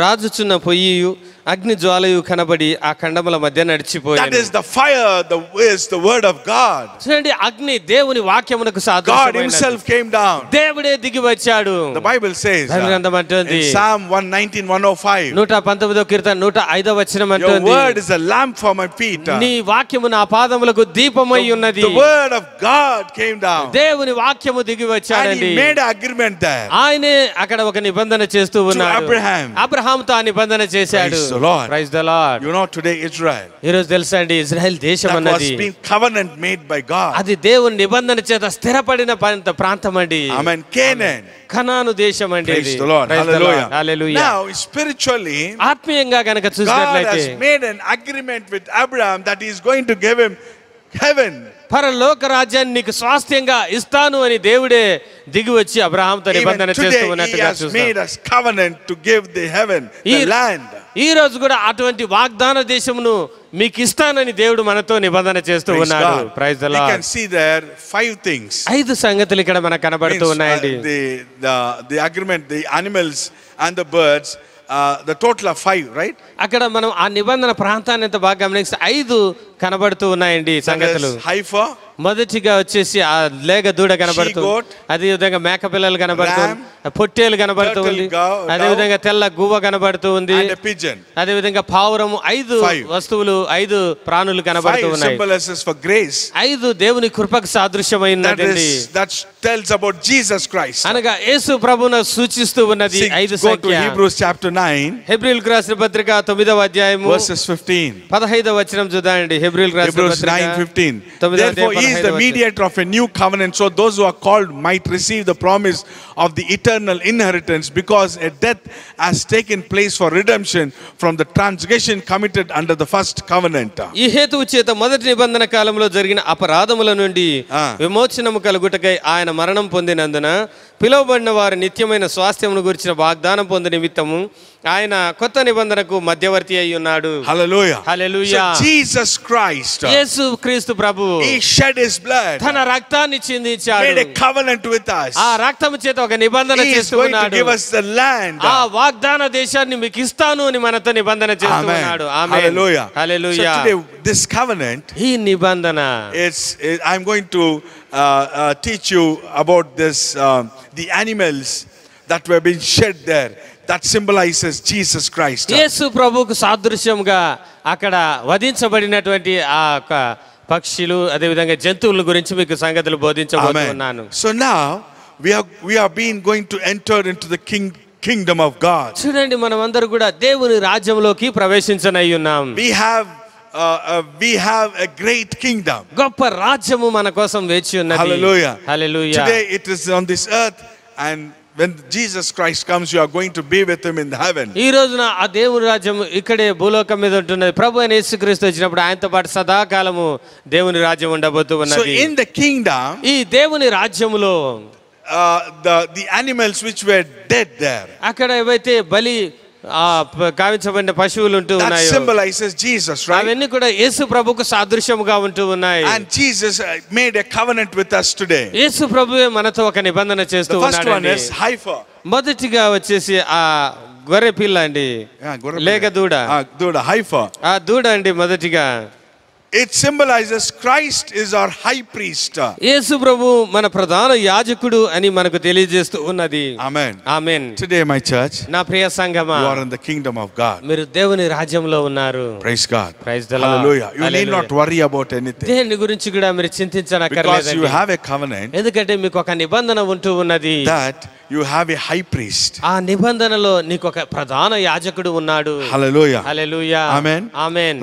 రాజుచున్న పొయ్యియు అగ్ని జ్వాలయు కనబడి ఆ ఖండముల మధ్య That నడిచిపోయాడు. is the fire, is the word of God. చూడండి, అగ్ని దేవుని వాక్యమునకు God సాదృశ్యమైనది. himself came down. దేవుడే దిగి వచ్చాడు. The Bible says బైబిల్ గ్రంథం అంటుంది, in Psalm 119:105, 119వ కీర్తన 105వ వచనం your అంటుంది, word is a lamp for my feet. నీ వాక్యము నా పాదములకు దీపమై ఉన్నది. The word of God came down. దేవుని వాక్యము దిగి And వచ్చాడండి. he made an agreement there. ఆయనే అక్కడ ఒక నిబంధన చేస్తూ ఉన్నాడు. Abraham. అబ్రహాముతో ఆ నిబంధన చేశాడు. Praise the Lord. Praise the Lord. You know, today Israel, ఈ రోజు తెలుసా అండి, ఇజ్రాయెల్ దేశం that was అన్నది being covenant made by God. అది దేవుని నిబంధన చేత స్థిరపడిన ప్రాంతం అండి. Amen. Canaan. కనాను దేశం అండి. Praise the Lord. Hallelujah. Hallelujah. Now, spiritually, ఆత్మీయంగా గనక God చూసినట్లయితే has made an agreement with Abraham that he is going to give him heaven. పరలోక రాజ్యాన్ని నీకు స్వాస్థ్యంగా ఇస్తాను అని దేవుడే దిగి వచ్చి అబ్రహాంతో Even నిబంధన చేస్తూ today, he ఉన్నట్టుగా has చూస్తాం. made us covenant to give the heaven, the land. ఈ రోజు కూడా అటువంటి వాగ్దాన దేశమును మీకు ఇస్తానని దేవుడు మనతో నిబంధన చేస్తూ Praise ఉన్నాడు. God. Praise the We Lord. can see there 5 things. 5 సంగతులు ఇక్కడ మనకు కనబడుతూ Means, ఉన్నాయండి. the agreement, the animals and the birds, the total of 5, right? అక్కడ మనం ఆ నిబంధన ప్రాంతాన్ని ఎంత బాగా గమనిస్తే 5 కనబడుతూ ఉన్నాయండి సంగతులు. heifer, మొదటిగా వచ్చేసి ఆ లేగ దూడ కనబడుతుంది. She-goat, అదే విధంగా మేక పిల్లలు కనబడుతుంది, ram, పొట్టేలు కనబడుతూ ఉంది, turtle, అదే విధంగా తెల్ల గువ్వ కనబడుతూ ఉంది, and a pigeon. అదే విధంగా పావురము. 5 Five. వస్తువులు, 5 ప్రాణులు కనబడుతూ 5 ఉన్నాయి. symbolizes for grace. 5 దేవుని కృపకు సాదృశ్యమైనదండి. That tells about Jesus Christ. అనగా యేసు ప్రభువును సూచిస్తూ ఉన్నది 5 Go to సంఖ్య. Hebrews chapter 9, హెబ్రీయులకు రాసిన పత్రిక 9వ అధ్యాయము verses 15. 15వ వచనం చూద్దాండి. హెబ్రీయులకు రాసిన Hebrews పత్రిక 9:15. 9వ Therefore, he is the అధ్యాయం mediator of a new covenant, so those who are called might receive the promise of the eternal inheritance, because a death has taken place for redemption from the transgression committed under the first covenant. ఈ హేతువు చేత మొదటి నిబంధన కాలంలో జరిగిన అపరాధముల నుండి విమోచనము కలుగుటకై ఆయన మరణం పొందినందున పిలువబడిన వారి నిత్యమైన స్వాస్థ్యమును గురించిన వాగ్దానం పొంది నిమిత్తము ఆయన కొత్త నిబంధనకు మధ్యవర్తి అయి ఉన్నాడు. Hallelujah. హల్లెలూయా. So Jesus Christ, యేసు క్రీస్తు ప్రభువు he shed his blood, తన రక్తాన్ని చిందించాడు. made a covenant with us. ఆ రక్తము చేత ఒక నిబంధన He is చేస్తూ going to ఉన్నాడు. give us the land. ఆ వాగ్దాన దేశాన్ని మీకు ఇస్తాను అని మనతో నిబంధన చేస్తూ ఉన్నాడు. ఆమేన్. Hallelujah. Hallelujah. So today this covenant, ఈ నిబంధన I'm going to teach you about this, the animals that were being shed there, that symbolizes Jesus Christ. యేసు ప్రభువుకు సాదృశ్యంగా అక్కడ వధించబడినటువంటి ఆ పక్షులు, అదే విధంగా జంతువుల గురించి మీకు సంగతులు బోధించబోతున్నాను. So now we are being going to enter into the kingdom of God. చూడండి, మనం అందరూ కూడా దేవుని రాజ్యంలోకి ప్రవేశించనై ఉన్నాం. We have a great kingdom. గొప్ప రాజ్యము మన కోసం వేచి ఉన్నది. Hallelujah. Hallelujah. Today it is on this earth, and when Jesus Christ comes, you are going to be with him in heaven. ఈ రోజున ఆ దేవుని రాజ్యం ఇక్కడే భూలోకం మీద ఉంటున్నది. ప్రభు అయిన యేసుక్రీస్తు వచ్చినప్పుడు ఆయనతో పాటు సదాకాలము దేవుని రాజ్యం ఉండబోతూ So ఉన్నది. in the kingdom, ఈ దేవుని రాజ్యములో the animals which were dead there, అక్కడ ఏవైతే బలి గావించబడిన పశువులు ఉంటూ that ఉన్నాయో symbolizes Jesus, right? అవన్నీ కూడా యేసు ప్రభువుకు సాదృశ్యముగా ఉంటూ ఉన్నాయి. And Jesus made a covenant with us today. యేసు ప్రభువే మనతో ఒక నిబంధన చేస్తూ The first one ఉన్నాడండి. is heifer. మొదటిగా వచ్చేసి ఆ గొర్రె పిల్ల అండి, లేక దూడ. దూడ, heifer. ఆ దూడ అండి మొదటిగా. It symbolizes Christ is our high priest. యేసు ప్రభు మన ప్రధాన యాజకుడు అని మనకు తెలియజేస్తూ ఉన్నది. Amen. Amen. Today, my church, నా ప్రియ సంఘమా, you are in the kingdom of God. మీరు దేవుని రాజ్యంలో ఉన్నారు. Praise God. Praise the Lord. Hallelujah. You need not worry about anything. దేని గురించి కూడా మీరు Because చింతించనక్కర్లేదండి. you have a covenant ఎందుకంటే మీకు ఒక నిబంధన ఉంటూ ఉన్నది. that you have a high priest. ఆ నిబంధనలో నీకు ఒక ప్రధాన యాజకుడు ఉన్నాడు. Hallelujah. Hallelujah. Amen. Amen.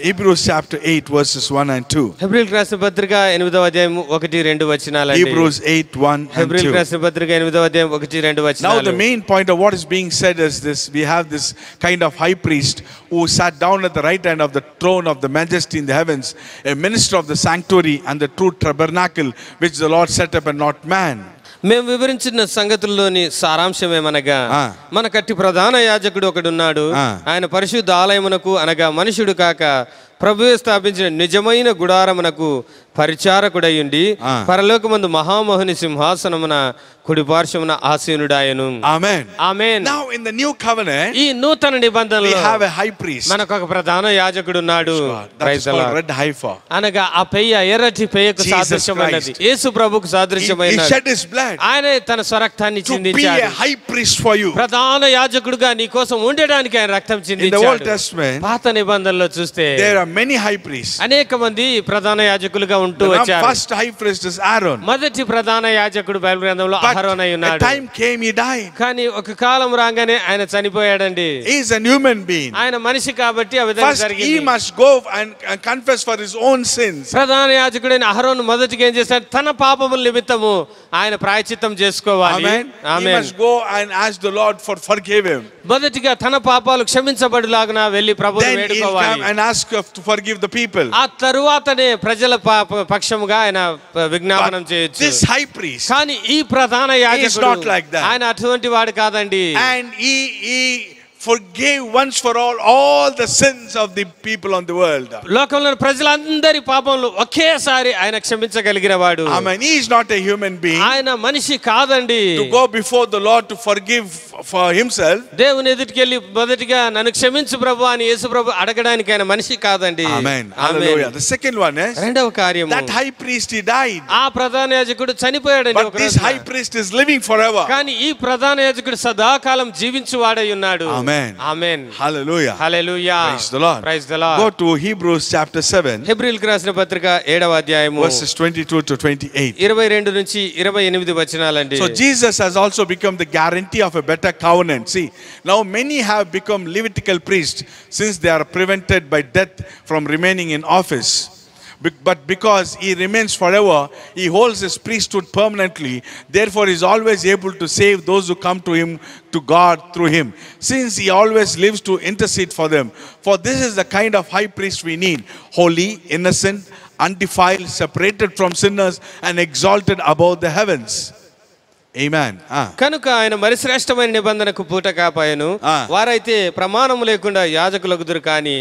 Hebrews chapter 8 verses 1 and 2. హెబ్రీయులకు రాసిన పత్రిక 8వ అధ్యాయం 1-2 వచనాలండి. Hebrews 8 1 and హెబ్రీయులకు 2. రాసిన పత్రిక 8వ అధ్యాయం 1-2 Now వచనాలు. the main point of what is being said is this: we have this kind of high priest who sat down at the right hand of the throne of the majesty in the heavens, a minister of the sanctuary and the true tabernacle which the Lord set up and not man. మేము వివరించిన సంగతుల్లోని సారాంశం ఏమనగా, మన కట్టి ప్రధాన యాజకుడు ఒకడున్నాడు. ఆయన పరిశుద్ధ ఆలయమునకు అనగా మనుషుడు కాక ప్రభువే స్థాపించిన నిజమైన గుడారమునకు పరిచారకుడయ్యుండి పరలోకమందు మహామోహని సింహాసనమున కుడి పార్శ్వమున ఆసీనుడాయను. Amen. Amen. Now in the new covenant, ఈ నూతన we నిబంధనలో have a high priest. మనకు ఒక ప్రధాన యాజకుడు ఉన్నాడు. That is called red heifer. అనగా ఆ పెయ్య ఎర్రటి పెయ్యకు Jesus సాదృశ్యమైనది. Christ. యేసు ప్రభుకు He సాదృశ్యమైనది. shed his blood ఆయన తన స్వరక్తాన్ని to be చిందించాడు. a high priest for you. ప్రధాన యాజకుడుగా నీ కోసం ఉండడానికి ఆయన రక్తం In the Old చిందించాడు. Testament, పాత నిబంధనలో చూస్తే there are many high priests. అనేక మంది ప్రధాన యాజకులుగా ఉంటూ The వచ్చారు. first high priest is Aaron. మొదటి ప్రధాన యాజకుడు బైబిల్ గ్రంథంలో But అహరోను అయి a ఉన్నాడు. time came, he died. కానీ ఒక కాలం రాగానే ఆయన చనిపోయాడండి. He is a human being. ఆయన మనిషి కాబట్టి ఆ విధంగా First, he జరిగింది. must go and confess for his own sins. ప్రధాన యాజకుడైన అహరోను మొదటిగా ఏం చేశాడు? తన పాపముల నిమిత్తము ఆయన ప్రాయశ్చిత్తం చేసుకోవాలి. Amen. He amen. must go and ask the Lord for forgive him. మొదటిగా తన పాపాలు క్షమించబడులాగున వెళ్ళి ప్రభువుని Then he'll come వేడుకోవాలి. and ask to forgive the people. ఆ తరువాతనే ప్రజల పక్షముగా ఆయన విజ్ఞాపనం చేయొచ్చు. This high priest, కానీ ఈ ప్రధాన is యాజకుడు not like that. ఆయన అటువంటి వాడు కాదండి. and he forgave once for all the sins of the people on the world. లోకంలో ప్రజలందరి పాపములు ఒకేసారి ఆయన క్షమించగలిగిన వాడు. Amen. He is not a human being ఆయన మనిషి కాదండి. to go before the Lord to forgive for himself. దేవుని ఎదుటికి వెళ్ళి మొదటిగా నన్ను క్షమించు ప్రభు అని యేసు ప్రభు అడగడానికి ఆయన మనిషి కాదండి. Amen. Hallelujah. The second one is రెండవ కార్యము, that high priest, he died. ఆ ప్రధాన యాజకుడు చనిపోయాడండి. But this high priest is living forever. కానీ ఈ ప్రధాన యాజకుడు సదాకాలం జీవించువాడై ఉన్నాడు. Amen. Amen. Hallelujah. Hallelujah. Praise the Lord. Praise the Lord. Go to Hebrews chapter 7 హెబ్రీయులకు రాసిన పత్రిక 7వ అధ్యాయము verses 22 to 28. 22 నుంచి 28 వచనాలండి. So Jesus has also become the guarantee of a better covenant. See, now many have become Levitical priests since they are prevented by death from remaining in office. But because he remains forever, he holds his priesthood permanently. Therefore, he is always able to save those who come to him, to God through him, since he always lives to intercede for them. For this is the kind of high priest we need: holy, innocent, undefiled, separated from sinners, and exalted above the heavens. Amen. కనుక ఆయన మరి శ్రేష్టమైన నిబంధనకు పూట కాపాయను. వారైతే ప్రమాణము లేకుండా యాజకులగుదురు. కానీ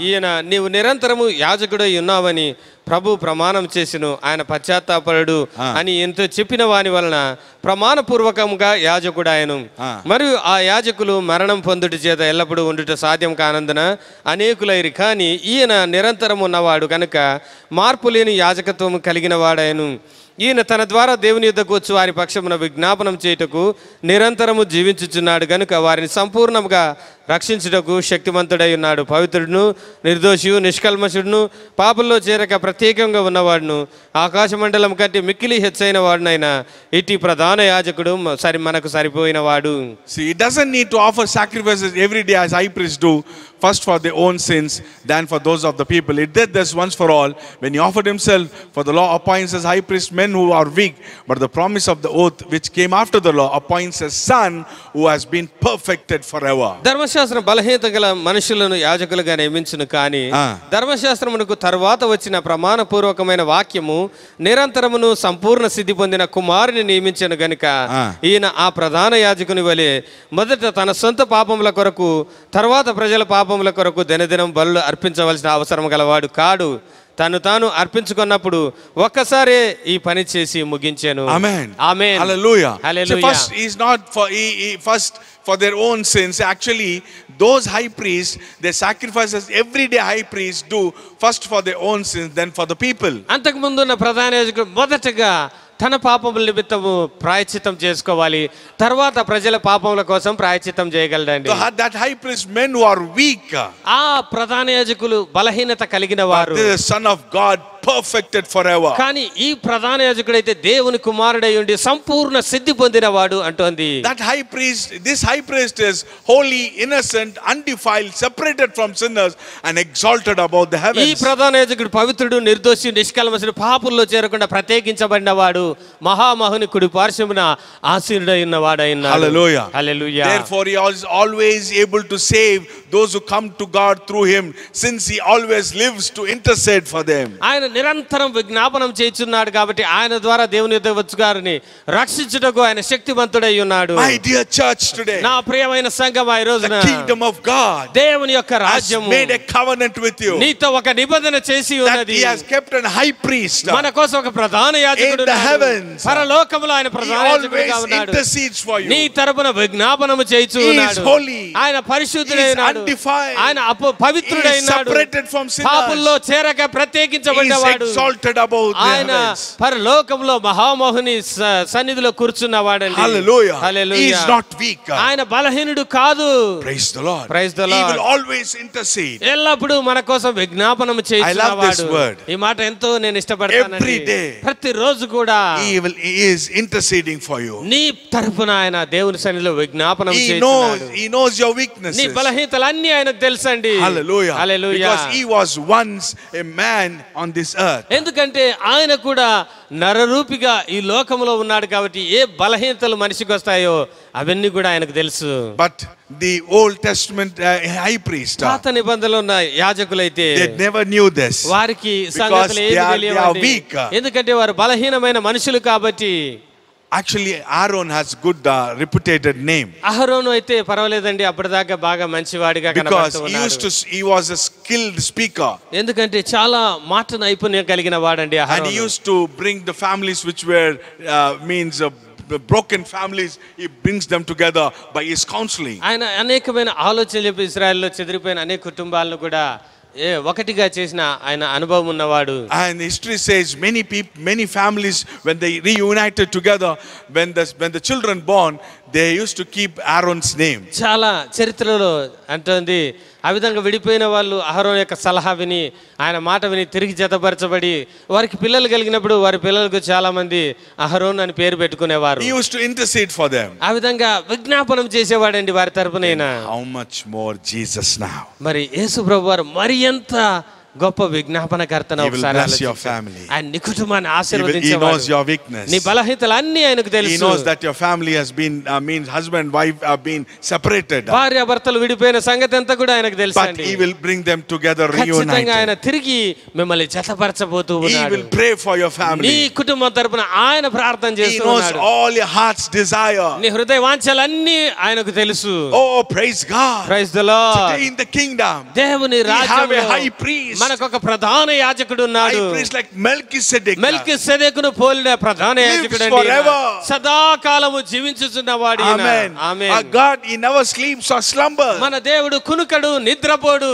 ఈయన నీవు నిరంతరము యాజకుడై ఉన్నావని ప్రభు ప్రమాణం చేసిను. ఆయన పశ్చాత్తాపరుడు అని ఎంతో చెప్పిన వాని వలన ప్రమాణపూర్వకంగా యాజకుడాయను. మరియు ఆ యాజకులు మరణం పొందుట చేత ఎల్లప్పుడూ ఉండుట సాధ్యం కానందున అనేకులైరి. కానీ ఈయన నిరంతరం ఉన్నవాడు కనుక మార్పు లేని యాజకత్వం కలిగిన వాడాయను. ఈయన తన ద్వారా దేవుని యుద్ధకు వచ్చి వారి పక్షమున విజ్ఞాపనం చేయుటకు నిరంతరము జీవించుచున్నాడు గనుక వారిని సంపూర్ణంగా రక్షించుటకు శక్తిమంతుడై ఉన్నాడు. పవిత్రుడును, నిర్దోషియు, నిష్కల్మషుడును, పాపంలో చేరక ప్రత్యేకంగా ఉన్నవాడును, ఆకాశమండలం కంటే మిక్కిలి హెచ్చైన వాడునైనా ఇట్టి ప్రధాన యాజకుడు మనకు సరిపోయిన వాడు. See, he doesn't need to offer sacrifices every day as high priests do, first for their own sins, then for those of the people. He did this once for all when he offered himself. For the law appoints as high priests men who are weak, but the promise of the oath which came after the law appoints a son who has been perfected forever. ధర్మశాస్త్రం బలహీనత గల మనుషులను యాజకులుగా నియమించును. కానీ ధర్మశాస్త్రమునకు తర్వాత వచ్చిన ప్రమాణపూర్వకమైన వాక్యము నిరంతరమును సంపూర్ణ సిద్ధి పొందిన కుమారుని నియమించను గనుక ఈయన ఆ ప్రధాన యాజకుని వలె మొదట తన సొంత పాపముల కొరకు, తర్వాత ప్రజల పాపముల కొరకు దినదినం బలులు అర్పించవలసిన అవసరం గలవాడు కాడు. తను తాను అర్పించుకున్నప్పుడు ఒక్కసారే ఈ పని చేసి ముగించాను. Amen. Amen. Hallelujah. Hallelujah. So first, he is not for he first for their own sins. Actually, those high priests, their sacrifices everyday high priests do first for their own sins, then for the people. అంతకు ముందు ఉన్న ప్రధాన యాజకుడు మొదటగా తన పాపముల నిమిత్తము ప్రాయశ్చిత్తం చేసుకోవాలి, తర్వాత ప్రజల పాపముల కోసం ప్రాయశ్చిత్తం చేయగలడండి. So that high priest men who are weak, ఆ ప్రధాన యాజకులు బలహీనత కలిగిన వారు, the Son of God perfected forever. కానీ ఈ ప్రధాన యాజకుడైతే దేవుని కుమారుడై ఉండి సంపూర్ణ సిద్ధి పొందినవాడు అంటోంది. That high priest, this high priest is holy, innocent, undefiled, separated from sinners and exalted above the ఈ heavens. ప్రధాన యాజకుడు పవిత్రుడు, నిర్దోషి, నిష్కల్మషుడు, పాపుల్లో చేరకుండా ప్రత్యేకించబడినవాడు, మహామహుని కుడి పార్శ్వమున ఆసీనుడై ఉన్నవాడైనాడు. Hallelujah. Hallelujah. Therefore he is always able to save those who come to God through him, since he always lives to intercede for them. ఆయన నిరంతరం విజ్ఞాపనం చేయుచున్నాడు కాబట్టి ఆయన ద్వారా దేవుని యొద్దకు వచ్చు గారిని రక్షించుటకు ఆయన శక్తివంతుడై ఉన్నాడు. My dear church today, నా ప్రియమైన సంఘం ఈ రోజున the kingdom of God దేవుని యొక్క has రాజ్యము made a covenant with you, నీతో ఒక నిబంధన చేసి that ఉన్నది. he has kept a high priest. మన కోసం ఒక ప్రధాన యాజకుడు In the ఉన్నాడు. heavens. పరలోకములో ఆయన He ప్రధాన always యాజకుడుగా ఉన్నాడు. intercedes for you. నీ తరపున విజ్ఞాపనము చేయుచు He is ఉన్నాడు. holy. ఆయన పరిశుద్ధుడైనాడు. He is undefiled. ఆయన He is పవిత్రుడైనాడు. separated from sinners. పాపుల్లో చేరక He is ప్రత్యేకించబడినవాడు. exalted above the ఆయన heavens. పరలోకంలో మహామోహుని సన్నిధిలో కూర్చున్నవాడండి. Hallelujah. Hallelujah. He is not weak. ఆయన బలహీనుడు కాదు. Praise the Lord. Praise the He Lord. will always intercede. ఎల్లప్పుడూ మన కోసం విజ్ఞాపనం I love this చేయుచున్నవాడు. word. ఈ మాట ఎంతో నేను ఇష్టపడతానండి. Every day. ప్రతిరోజు కూడా He is interceding for you. నీ తరపున ఆయన దేవుని సన్నిధిలో విజ్ఞాపనం He చేస్తున్నాడు. knows your నీ weaknesses. బలహీనతలన్నీ ఆయనకు తెలుసండి. Hallelujah. Hallelujah. Because he was once a man on this earth. ఎందుకంటే ఆయన కూడా నరరూపిగా ఈ లోకంలో ఉన్నాడు కాబట్టి ఏ బలహీనతలు మనిషికి వస్తాయో అవన్నీ కూడా ఆయనకు తెలుసు. But the Old Testament high priest, పాత నిబంధనలో ఉన్న యాజకులైతే they never knew this. వారికి Because సంగతులు ఏమీ they are తెలియవండి. weak. ఎందుకంటే వారు బలహీనమైన మనుషులు కాబట్టి. Actually, Aaron has good reputed name. అహరోను అయితే పర్వాలేదండి, అప్పటిదాకా బాగా మంచివాడిగా Because కనబడుతూ ఉన్నాడు. he was a skilled speaker. ఎందుకంటే చాలా మాట నైపుణ్యం కలిగిన వాడండి And he అహరోను. used to bring the families which were the broken families, he brings them together by his counseling. ఆయన అనేకమైన ఆలోచనలు చెప్పి ఇశ్రాయేలులో చెదిరిపోయిన అనేక కుటుంబాలను కూడా ఒకటిగా చేసిన ఆయన అనుభవం ఉన్నవాడు. And history says many families, when they reunited together, when the children born, they used to keep Aaron's name. చాలా చరిత్రలో అంటుంది ఆ విధంగా విడిపోయిన వాళ్ళు అహరోను యొక్క సలహా విని ఆయన మాట విని తిరిగి జతపరచబడి వారికి పిల్లలు కలిగినప్పుడు వారి పిల్లలకు చాలా మంది అహరోను అని పేరు పెట్టుకునేవారు. He used to intercede for them. ఆ విధంగా విజ్ఞాపనం చేసేవాడండి వారి తరపునైన. How much more Jesus now? మరి యేసు ప్రభు వారు మరి ఎంత గొప్ప విజ్ఞాపనకర్తన He will ఒకసారి bless your ఆలోచించండి. family. ఆయన నీ కుటుంబాన్ని He knows ఆశీర్వదించేవాడు. your weakness. నీ బలహీనతలన్నీ ఆయనకు He తెలుసు. knows that your family has been means husband and wife have been separated. భార్య భర్తలు విడిపోయిన సంగతి అంతా కూడా ఆయనకు తెలుసు But అండి. he will bring them together ఖచ్చితంగా ఆయన reunited. తిరిగి మిమ్మల్ని జతపరచబోతూ He ఉన్నాడు. will pray for your నీ family. కుటుంబం తరపున ఆయన ప్రార్థన He చేస్తూ knows ఉన్నాడు. all your heart's desire. నీ హృదయ వాంఛలన్నీ ఆయనకు తెలుసు. Oh, praise God. Praise the Lord. Today in the kingdom, దేవుని we have a రాజ్యంలో high priest. మనకు ఒక ప్రధాన యాజకుడు ఉన్నాడు. High priest like Melchizedek. మెల్కీసెదెకును పోలిన ప్రధాన యాజకుడు అండి. forever. సదాకాలము జీవించుచున్నవాడు ఈయన. Amen. Amen. Our God, he never sleeps or slumbers. మన దేవుడు కునుకడు నిద్రపోడు.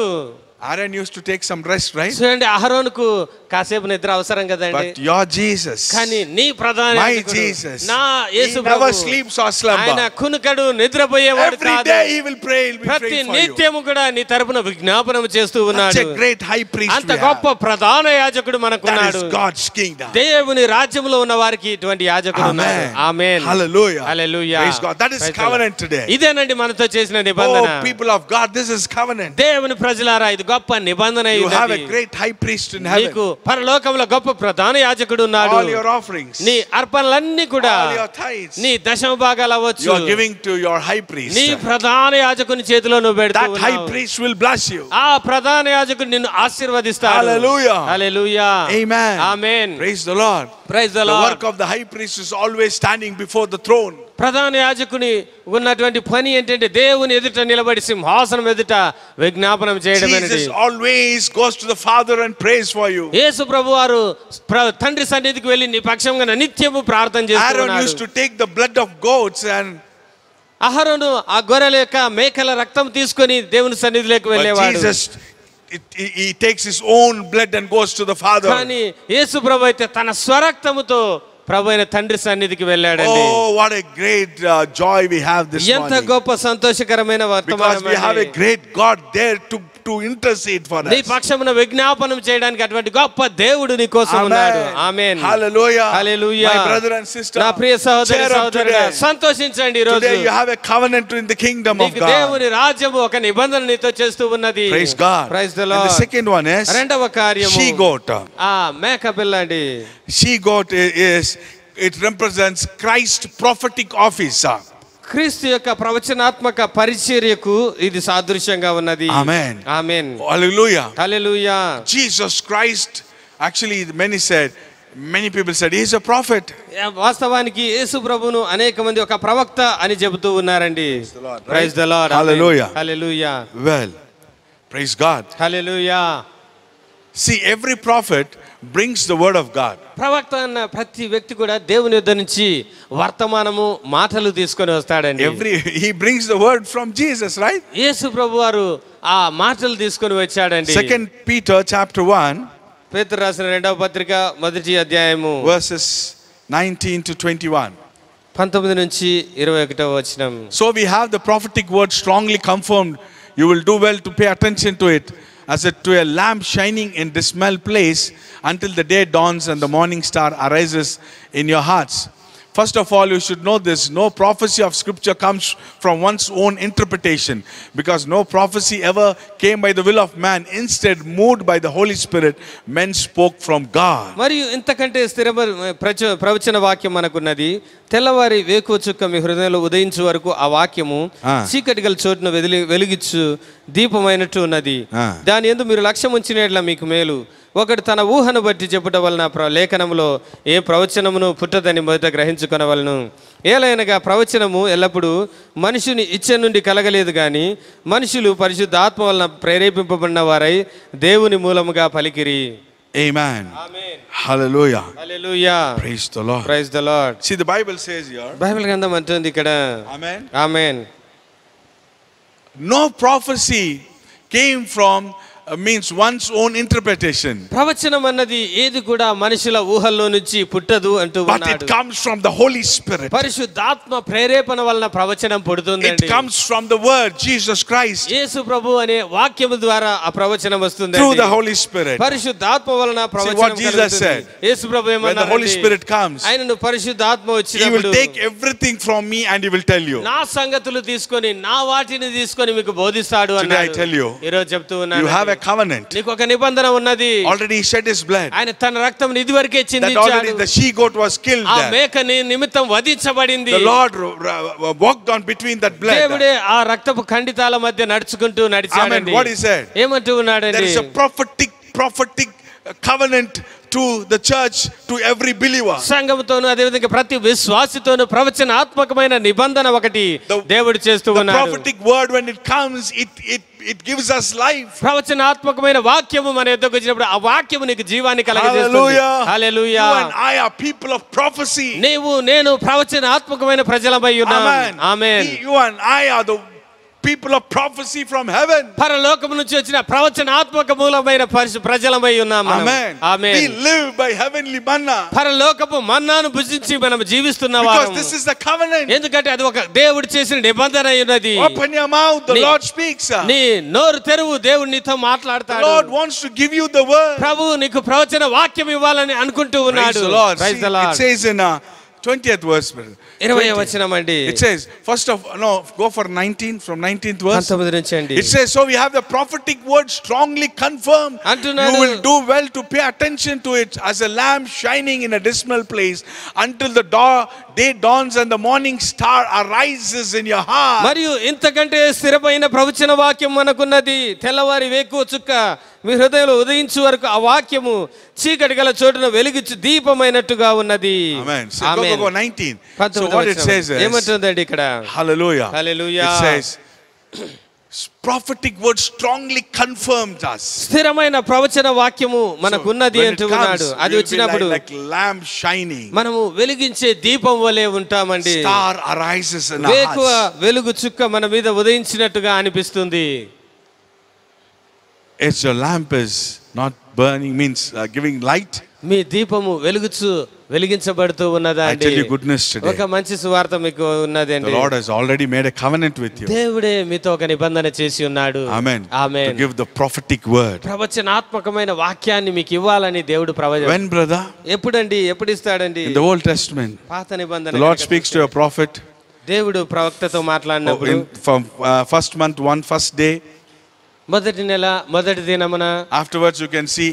Aaron used to take some rest, right? చూడండి అహరోనుకు కాసేపు నిద్ర అవసరం కదండి. But your Jesus, కానీ నీ ప్రధాన my యాజకుడు, Jesus, నా he Yesu never Prabhu sleeps or ఆయన slumber. కునుకడు నిద్రపోయేవాడు Every కాదు. day he will pray, he'll be ప్రతి praying for you. నిత్యము కూడా నీ తరపున విజ్ఞాపనం చేస్తూ Such ఉన్నాడు. a great high priest అంత we have. గొప్ప ప్రధాన యాజకుడు That మనకున్నాడు. is God's kingdom. దేవుని రాజ్యంలో ఉన్న వారికి ఇటువంటి యాజకుడు ఉన్నాడు. Amen. Amen. Hallelujah. Hallelujah. Praise God. That is Praise the covenant Lord. today. ఇదేనండి మనతో చేసిన నిబంధన. Oh, people of God, this is covenant. దేవుని ప్రజలారా ఇది గొప్ప నిబంధన. You have a ఇది great high priest in heaven. నీకు పరలోకంలో గొప్ప ప్రధాన యాజకుడు ఉన్నాడు. All your offerings, నీ అర్పణలన్నీ కూడా all your tithes, నీ దశమ భాగాలు అవ్వచ్చు. you are giving to your high priest. నీ ప్రధాన యాజకుని చేతిలో నువ్వు పెడుతూ That high ఉన్నావు. priest will bless you. ఆ ప్రధాన యాజకుడు నిన్ను ఆశీర్వదిస్తాడు. Hallelujah. Hallelujah. Amen. Amen. Praise the Lord. Praise the The lord. work of the high priest is always standing before the throne. ప్రధాన యాజకుని ఉన్నటువంటి పని ఏంటంటే దేవుని ఎదుట నిలబడి సింహాసనం ఎదుట విజ్ఞాపనం చేయడమేనండి. Jesus always goes to the Father and prays for you. యేసు ప్రభువారు తండ్రి సన్నిధికి వెళ్ళి నీ పక్షంగా నిత్యము ప్రార్థన Aaron చేస్తున్నాడు. used to take the blood of goats and అహరోను ఆ గొర్రెల యొక్క మేకల రక్తం తీసుకొని దేవుని సన్నిధిలోకి But వెళ్ళేవాడు. Jesus, he takes his own blood and goes to the Father. కానీ యేసు ప్రభు అయితే తన స్వరక్తముతో ప్రభు అయిన తండ్రి సన్నిధికి వెళ్ళాడండి. Oh, what a great joy we have this ఎంత morning. గొప్ప సంతోషకరమైన Because వర్తమానం we have a great God there to intercede for నీ us. పక్షమున విజ్ఞాపనం చేయడానికి అటువంటి గొప్ప దేవుడు నీ కోసం ఉన్నాడు. ఆమేన్. Hallelujah. Hallelujah. My brother and sister, నా ప్రియ సహోదరి cheer up సహోదరుడా, today. సంతోషించండి ఈ రోజు. Today you have a covenant in the kingdom of నీకు God. దేవుని రాజ్యము ఒక నిబంధన నీతో చేస్తూ ఉన్నది. Praise God. Praise the And the Lord. second one is రెండవ కార్యము she goat. ఆ మేక పిల్ల అండి. She goat it represents Christ's prophetic office. క్రీస్తు యొక్క ప్రవచనాత్మక పరిచర్యకు ఇది సాదృశ్యంగా ఉన్నది. Amen. Amen. Hallelujah. Hallelujah. Jesus Christ, actually many people said he is a prophet. వాస్తవానికి యేసు ప్రభువును అనేక మంది ఒక ప్రవక్త అని చెబుతూ ఉన్నారండి. Praise the lord. Hallelujah. Hallelujah. Well, praise God. Hallelujah. See, every prophet brings the word of God. ప్రవక్త అన్న ప్రతి వ్యక్తి కూడా దేవుని యొద్ద నుంచి వర్తమానము మాటలు తీసుకొని వస్తాడండి. He brings the word from Jesus, right? యేసు ప్రభు వారు ఆ మాటలు తీసుకొని వచ్చాడండి. 2 Peter chapter 1 పేతురు రాసిన రెండవ పత్రిక మొదటి అధ్యాయము verses 19 to 21. 19 నుంచి 21వ వచనం. So we have the prophetic word strongly confirmed. You will do well to pay attention to it, as to a lamp shining in dismal place until the day dawns and the morning star arises in your hearts. First of all, you should know this: no prophecy of scripture comes from one's own interpretation, because no prophecy ever came by the will of man. Instead, moved by the Holy Spirit, men spoke from God. మరియు ఇంతకంటే స్థిరమైన ప్రవచన వాక్యం మనకున్నది. తెల్లవారి వేకువ చుక్క మీ హృదయంలో ఉదయించు వరకు ఆ వాక్యము చీకటి గల చోటును వెలిగించు దీపమైనట్టు ఉన్నది. దాని యందు మీరు లక్ష్యం ఉంచినట్ల మీకు మేలు. ఒకడు తన ఊహను బట్టి చెప్పుట వలన లేఖనములో ఏ ప్రవచనమును పుట్టదని మొదట గ్రహించుకొనవలను. ఏలైనగా ప్రవచనము ఎల్లప్పుడూ మనుషుని ఇచ్చ నుండి కలగలేదు గాని మనుషులు పరిశుద్ధ ఆత్మ వలన ప్రేరేపింపబడిన వారై దేవుని మూలముగా పలికిరి. Amen. Amen. Hallelujah. Hallelujah. Praise the Lord. Praise the Lord. See, the Bible says here. Bible గ్రంథం అంటుంది ఇక్కడ. Amen. Amen. No prophecy came from means one's own interpretation, ప్రవచనం అన్నది ఏది కూడా మనుషుల ఊహల్లో నుంచి పుట్టదు అంటూ but ఉన్నాడు. it comes from the Holy Spirit. పరిశుద్ధాత్మ ప్రేరేపణ వలన ప్రవచనం It పుడుతుందండి. comes from the word Jesus Christ యేసు ప్రభు అనే వాక్యము ద్వారా ఆ ప్రవచనం వస్తుంది. through the Holy Spirit. పరిశుద్ధాత్మ వలన what ప్రవచనం Jesus కలుగుతుంది. said. Yesu Prabhu When the ఏమన్నారండి? Holy Spirit comes, ఆయనను పరిశుద్ధాత్మ He will వచ్చినప్పుడు take everything from me and He will tell you. నా సంగతులు తీసుకొని నా వాటిని తీసుకొని మీకు బోధిస్తాడు Today I అన్నాడు. tell you, ఈ రోజు చెప్తూ you ఉన్నాను, have a covenant. నీకు ఒక నిబంధన ఉన్నది. Already He shed His blood. ఆయన తన రక్తం ఇదివరకే That already చిందించాడు. the she goat was killed ఆ there. మేకని నిమిత్తం వధించబడింది. The Lord walked on between that blood. దేవుడే ఆ రక్తపు ఖండితాల మధ్య నడుచుకుంటూ నడిచాడండి. Amen. What he said? ఏమంటూ There ఉన్నాడండి? is a prophetic covenant to the church, to every believer. సంఘముతోను అదే విధంగా ప్రతి విశ్వాసితోను ప్రవచనాత్మకమైన నిబంధన ఒకటి దేవుడు చేస్తూ The ఉన్నాడు. prophetic word, when it comes, it gives us life. ప్రవచనాత్మకమైన వాక్యము మన యొద్దకు వచ్చినప్పుడు ఆ వాక్యము నీకు జీవాన్ని కలగజేస్తుంది. Hallelujah. Hallelujah. You and I are people of prophecy. నీవు నేను ప్రవచనాత్మకమైన ప్రజలమై ఉన్నాము. Amen. Amen. You and I are the people of prophecy from heaven. పరలోకము నుంచి వచ్చిన ప్రవచనాత్మక మూలమైన ప్రజలమై ఉన్నాము. Amen. Amen. We live by heavenly manna. పరలోకపు మన్నాను భుజించి మనం జీవిస్తున్న Because వారము. this is the covenant. ఎందుకంటే అది ఒక దేవుడు చేసిన నిబంధన అయి ఉన్నది. Open your mouth, the Lord speaks. నీ నోరు తెరువు, దేవుడు నీతో The మాట్లాడతాడు. Lord wants to give you the word. ప్రభు నీకు ప్రవచన వాక్యం ఇవ్వాలని అనుకుంటూ Praise ఉన్నాడు. the Lord. Praise See, the Lord. it says in 20th verse. 20వ వచనం అండి. It says, go for 19, from 19th verse. 19 నుంచి అండి. It says, so we have the prophetic word strongly confirmed. అంటున్నాడు. You will do well to pay attention to it, as a lamp shining in a dismal place until the day dawns and the morning star arises in your heart. మరియు ఇంతకంటే స్థిరమైన ప్రవచన వాక్యం మనకున్నది. తెల్లవారి వేకువ చుక్క మీ హృదయంలో ఉదయించు వరకు ఆ వాక్యము చీకటి గల చోటున వెలిగించు దీపమైనట్టుగా ఉన్నది. Amen. So go 19. So what it says is, ఏమంటుందండి ఇక్కడ? hallelujah. Hallelujah. It says, prophetic word strongly confirms us. స్థిరమైన ప్రవచన వాక్యము మనకున్నది When it అంటూ comes, ఉన్నాడు. అది we'll be వచ్చినప్పుడు like lamp shining. మనము వెలిగించే దీపం వలె ఉంటామండి. Star arises in our వేకువ hearts. వెలుగు చుక్క మన మీద ఉదయించినట్టుగా అనిపిస్తుంది. It's your lamp is not burning, means giving light. మీ దీపము వెలిగించబడుతూ ఉన్నదా I అండి? tell you goodness today. ఒక మంచి సువార్త మీకు ఉన్నది The అండి. Lord has already made a covenant with you. దేవుడే మీతో ఒక నిబంధన చేసి ఉన్నాడు. Amen. Amen. To give the prophetic word. ప్రవచనాత్మకమైన వాక్యాన్ని మీకు ఇవ్వాలని దేవుడు When, brother? ఎప్పుడండి? ఎప్పుడు ఇస్తాడండి? In the Old Testament, పాత నిబంధన. the Lord speaks to a prophet. దేవుడు ప్రవక్తతో మాట్లాడినప్పుడు From first month, first day. మొదటి నెల మొదటి దినమున, Afterwards, you can see